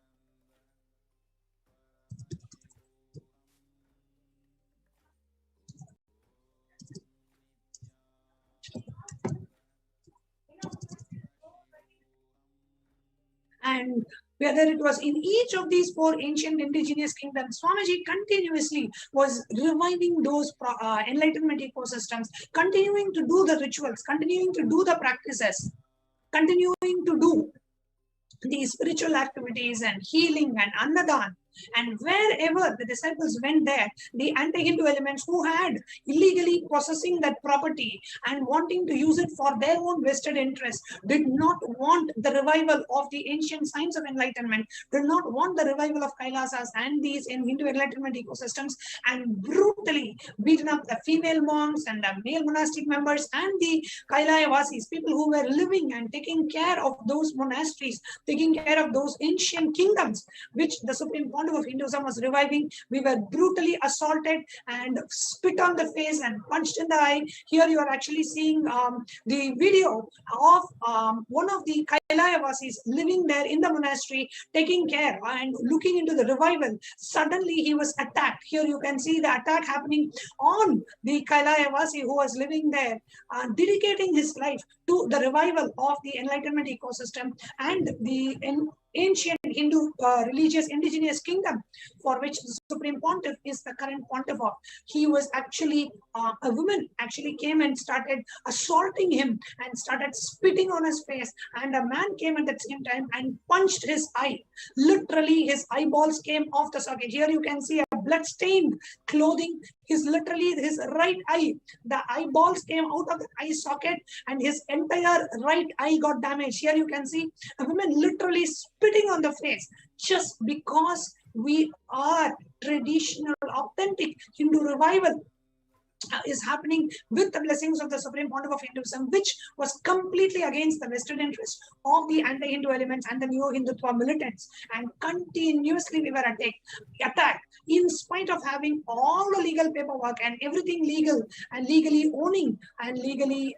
and whether it was in each of these 4 ancient indigenous kingdoms, Swamiji continuously was reviving those enlightenment ecosystems, continuing to do the rituals, continuing to do the practices, continuing to do these spiritual activities and healing and annadan And wherever the disciples went there, the anti-Hindu elements who had illegally possessing that property and wanting to use it for their own vested interest did not want the revival of the ancient science of enlightenment, did not want the revival of Kailasas and these in Hindu enlightenment ecosystems, and brutally beaten up the female monks and the male monastic members and the Kailaya-vasis, people who were living and taking care of those monasteries, taking care of those ancient kingdoms which the Supreme Pontiff of Hinduism was reviving. We were brutally assaulted and spit on the face and punched in the eye. Here you are actually seeing the video of one of the Kailaya-vasis living there in the monastery, taking care and looking into the revival. Suddenly he was attacked. Here you can see the attack happening on the Kailaya-vasi who was living there, dedicating his life to the revival of the enlightenment ecosystem and the ancient Hindu religious indigenous kingdom for which the Supreme Pontiff is the current pontiff of. He was actually, a woman actually came and started assaulting him and started spitting on his face, and a man came at the same time and punched his eye. Literally his eyeballs came off the socket. Here you can see a blood-stained clothing. His right eye, the eyeballs came out of the eye socket and his entire right eye got damaged. Here you can see a woman literally spitting on the face just because we are traditional, authentic Hindu revival is happening with the blessings of the Supreme Pontiff of Hinduism, which was completely against the vested interest of the anti-Hindu elements and the neo-Hindutva militants. And continuously we were attacked in spite of having all the legal paperwork and everything legal and legally owning and legally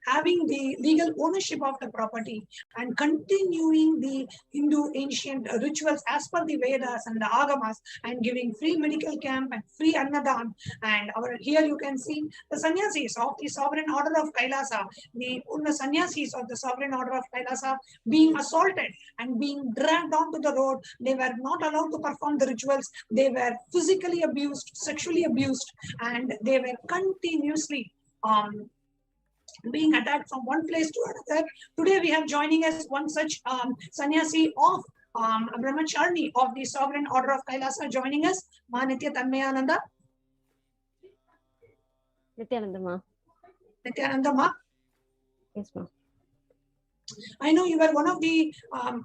having the legal ownership of the property and continuing the Hindu ancient rituals as per the Vedas and the Agamas, and giving free medical camp and free Annadan. And here you can see the sannyasis of the sovereign order of Kailasa, the sannyasis of the sovereign order of Kailasa being assaulted and being dragged onto the road. They were not allowed to perform the rituals. They were physically abused, sexually abused, and they were continuously being attacked from one place to another. Today we have joining us one such sannyasi of brahmacharni of the sovereign order of Kailasa joining us, Ma Nithyananda. Nithyananda Ma. Nithyananda Ma. Yes, Ma. I know you were one of the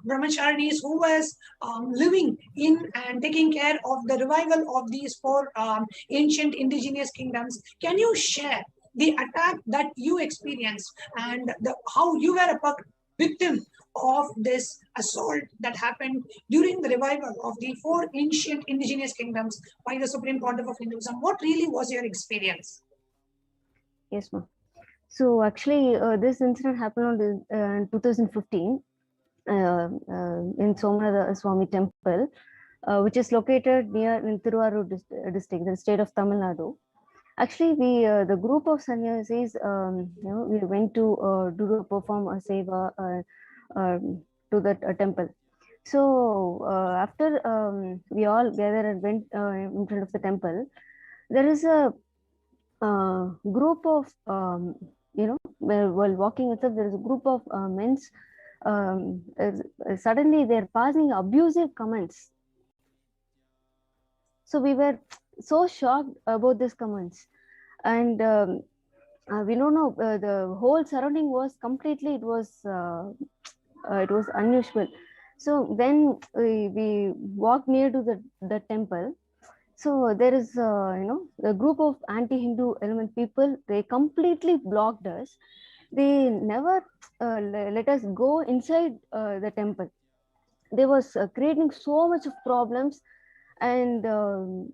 brahmacharinis who was living in and taking care of the revival of these four ancient indigenous kingdoms. Can you share the attack that you experienced and how you were a victim of this assault that happened during the revival of the four ancient indigenous kingdoms by the Supreme Pontiff of Hinduism? What really was your experience? Yes, ma'am. So actually, this incident happened in 2015 in Somanatha Swami Temple, which is located near in Tiruvallur district, the state of Tamil Nadu. Actually, the group of sannyasis, we went to perform a seva to that temple. So after we all gathered and went in front of the temple, there is a group of while walking itself, there is a group of men. Suddenly, they're passing abusive comments. So we were so shocked about these comments, and we don't know, the whole surrounding was completely, it was unusual. So then we walked near to the temple. So there is the group of anti-Hindu element people. They completely blocked us. They never let us go inside the temple. They was creating so much of problems. And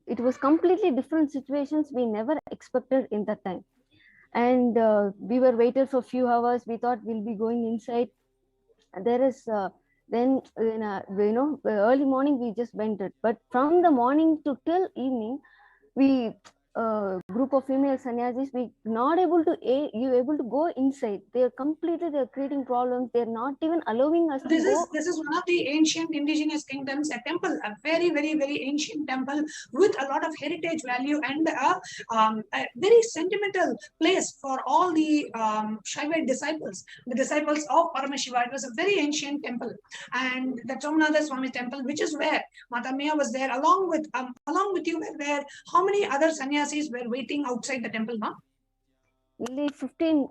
it was completely different situations we never expected in that time. And we were waited for a few hours. We thought we'll be going inside. There is then early morning we just went it. But from the morning to till evening, we group of female sannyasis, we not able to go inside. They're creating problems. They're not even allowing us to go. This is one of the ancient indigenous kingdoms, a temple, a very, very, very ancient temple with a lot of heritage value and a very sentimental place for all the Shaivite disciples, the disciples of Paramashiva. It was a very ancient temple, and the Somnatha Swami temple, which is where Mata Maya was there, along with you were there. How many other sannyasis were waiting outside the temple, ma? Only 15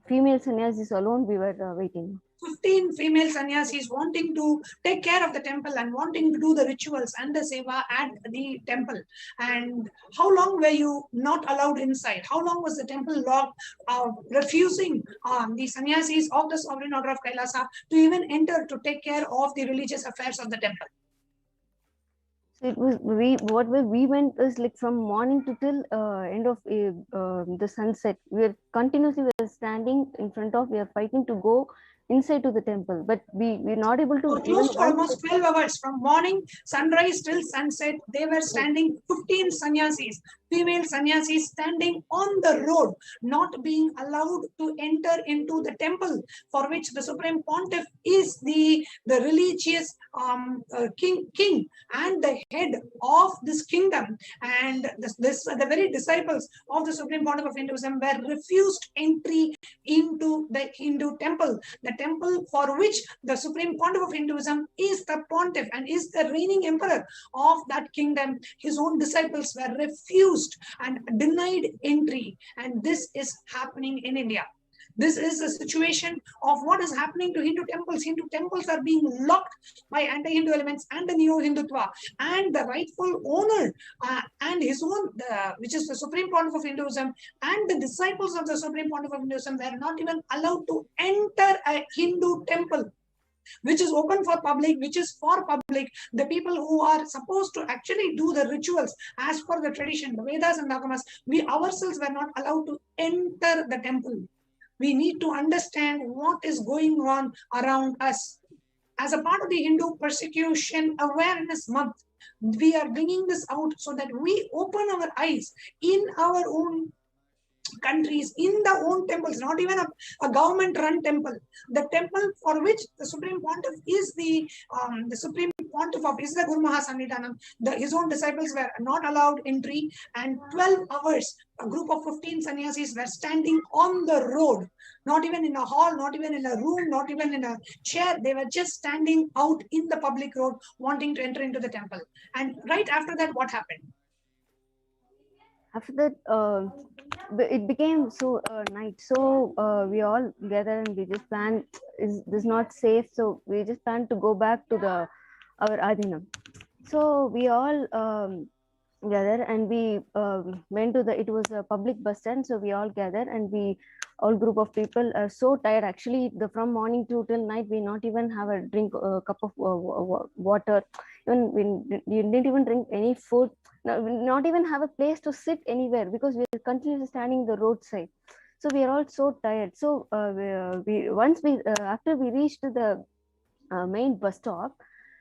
female sannyasis alone we were waiting. 15 female sannyasis wanting to take care of the temple and wanting to do the rituals and the seva at the temple. And how long were you not allowed inside? How long was the temple locked, refusing the sannyasis of the sovereign order of Kailasa to even enter to take care of the religious affairs of the temple? So it was we went is like from morning to till end of the sunset. We are continuously standing in front of. We are fighting to go inside to the temple, but we're not able to. So close to almost 12 hours from morning sunrise till sunset. They were standing 15 sannyasis, female sannyasis standing on the road, not being allowed to enter into the temple, for which the Supreme Pontiff is the religious king and the head of this kingdom. And the very disciples of the Supreme Pontiff of Hinduism were refused entry into the Hindu temple, the temple for which the Supreme Pontiff of Hinduism is the pontiff and is the reigning emperor of that kingdom. His own disciples were refused and denied entry, and this is happening in India. This is a situation of what is happening to Hindu temples. Hindu temples are being locked by anti-Hindu elements and the neo-Hindutva, and the rightful owner and his own, which is the Supreme Pontiff of Hinduism, and the disciples of the Supreme Pontiff of Hinduism were not even allowed to enter a Hindu temple, which is open for public, which is for public. The people who are supposed to actually do the rituals as per the tradition, the Vedas and the Agamas, we ourselves were not allowed to enter the temple. We need to understand what is going on around us. As a part of the Hindu Persecution Awareness Month, we are bringing this out so that we open our eyes in our own countries, in the own temples, not even a government-run temple. The temple for which the Supreme Pontiff is the Supreme Pontiff of is the Guru Mahasannidhanam. His own disciples were not allowed entry, and 12 hours, a group of 15 sannyasis were standing on the road, not even in a hall, not even in a room, not even in a chair. They were just standing out in the public road, wanting to enter into the temple. And right after that, what happened? After that, it became so night. So we all gather and we just plan, is this not safe? So we just plan to go back to our Adhinam. So we all gather and we went to it was a public bus stand. So we all gather and all group of people are so tired. Actually, from morning till night, we not even have a cup of water. Even you didn't even drink any food. Not even have a place to sit anywhere because we are continuously standing the roadside. So we are all so tired. So after we reached the main bus stop,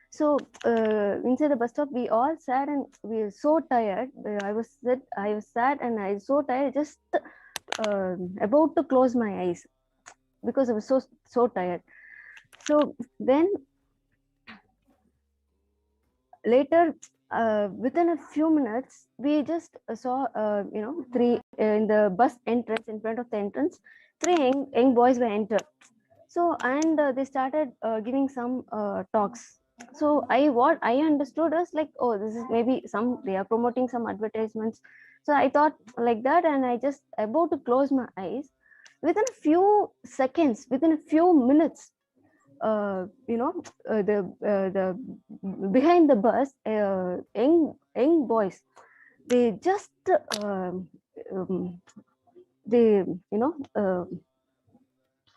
so inside the bus stop we all sat and we were so tired. I was sad and I was so tired, just about to close my eyes because I was so tired. So then later, within a few minutes, we just saw, three in the bus entrance, in front of the entrance, three young boys were entered. So, and they started giving some talks. So what I understood is like, oh, this is maybe they are promoting some advertisements. So I thought like that, and I just about to close my eyes. Within a few seconds, within a few minutes, the behind the bus, young boys, they just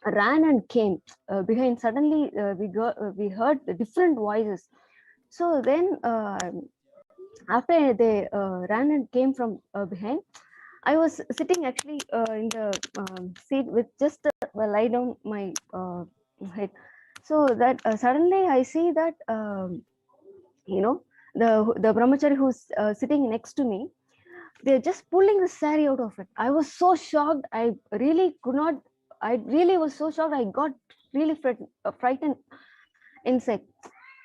ran and came behind. Suddenly we heard the different voices. So then after they ran and came from behind, I was sitting actually in the seat with just lie down my head. So that suddenly I see that the brahmachari who's sitting next to me, they're just pulling the saree out of it. I was so shocked. I really was so shocked. I got really frightened inside.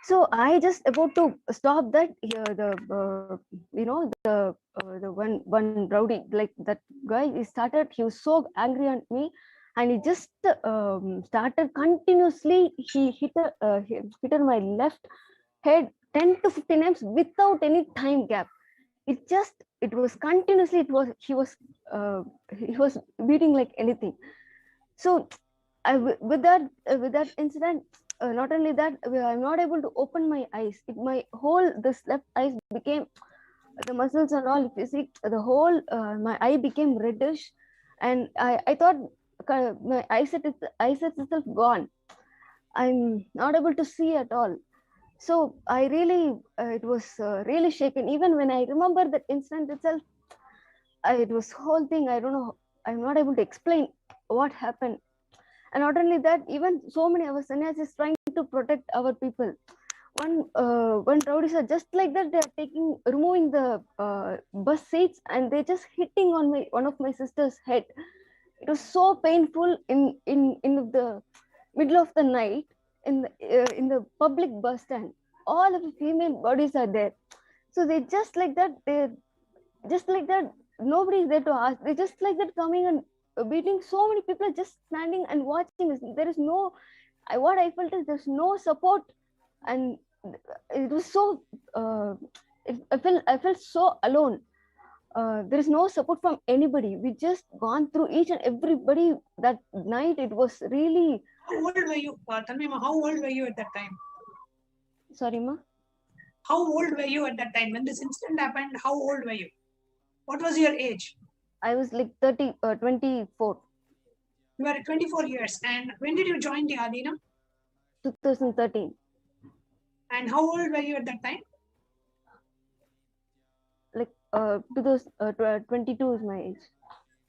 So I just about to stop that. The one rowdy, like that guy, he was so angry at me, and he just started continuously. He hit on my left head 10 to 15 times without any time gap. It was continuously. He was beating like anything. So with that incident, not only that, I'm not able to open my eyes. This left eyes became, the muscles and all, if you see, the whole my eye became reddish, and I thought my eyesight itself gone. I'm not able to see at all. So I really, it was really shaken. Even when I remember that incident itself, it was whole thing. I don't know. I'm not able to explain what happened. And not only that, even so many of us sannyasis trying to protect our people. One rowdies are just like that. They are removing the bus seats, and they just hitting on one of my sister's head. It was so painful in the middle of the night in the public bus stand. All of the female bodies are there, so they just like that. Nobody is there to ask. They just like that coming and beating. So many people are just standing and watching this. There is no, what I felt is there's no support, and it was so. I felt so alone. There is no support from anybody. We just gone through each and everybody that night. It was really. How old were you, Tanvima? How old were you at that time? Sorry, ma. How old were you at that time when this incident happened? How old were you? What was your age? I was like 24. You were 24 years. And when did you join the Adina? 2013. And how old were you at that time? Like 22 is my age.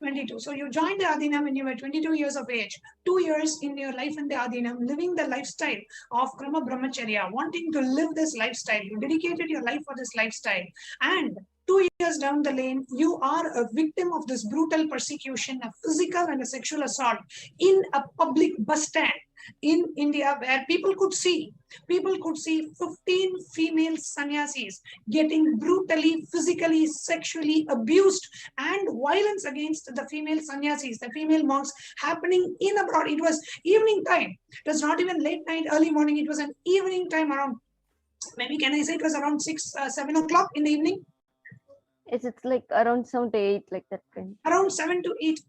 22. So you joined the Adinam when you were 22 years of age. 2 years in your life in the Adinam, living the lifestyle of Krama Brahmacharya, wanting to live this lifestyle. You dedicated your life for this lifestyle. And 2 years down the lane, you are a victim of this brutal persecution, a physical and a sexual assault in a public bus stand in India, where people could see 15 female sannyasis getting brutally, physically, sexually abused, and violence against the female sannyasis, the female monks, happening in abroad. It was evening time. It was not even late night, early morning. It was an evening time around, maybe can I say it was around 7 o'clock in the evening? It's like around 7 to 8, like that kind. Around 7 to 8.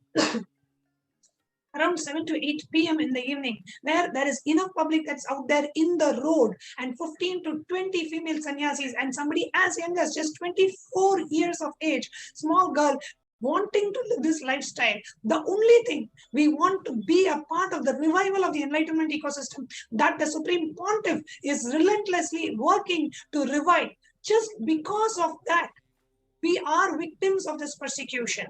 Around 7 to 8 p.m. in the evening, where there is enough public that's out there in the road, and 15 to 20 female sannyasis, and somebody as young as just 24 years of age, small girl, wanting to live this lifestyle. The only thing we want to be a part of the revival of the enlightenment ecosystem that the Supreme Pontiff is relentlessly working to revive. Just because of that, we are victims of this persecution.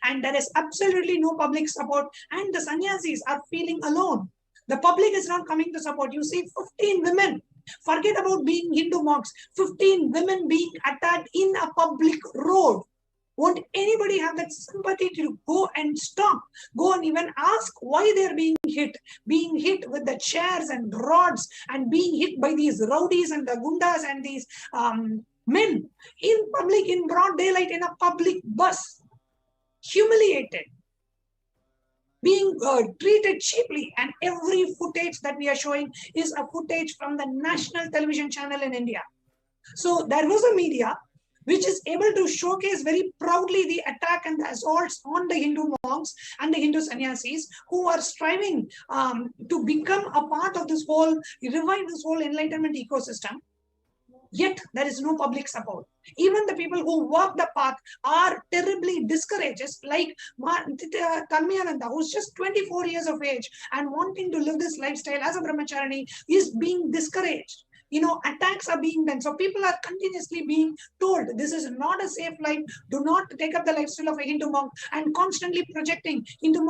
And there is absolutely no public support, and the sannyasis are feeling alone. The public is not coming to support. You see 15 women, forget about being Hindu monks, 15 women being attacked in a public road. Won't anybody have that sympathy to go and stop, go and even ask why they're being hit with the chairs and rods, and being hit by these rowdies and the gundas and these men in public, in broad daylight, in a public bus? Humiliated, being treated cheaply, and every footage that we are showing is a footage from the national television channel in India. So there was a media which is able to showcase very proudly the attack and the assaults on the Hindu monks and the Hindu sannyasis who are striving to become a part of this whole, revive this whole enlightenment ecosystem. Yet there is no public support. Even the people who walk the path are terribly discouraged, just like Tanvyananda, who's just 24 years of age and wanting to live this lifestyle as a brahmachari, is being discouraged. You know, attacks are being done. So people are continuously being told, this is not a safe life. Do not take up the lifestyle of a Hindu monk, and constantly projecting Hindu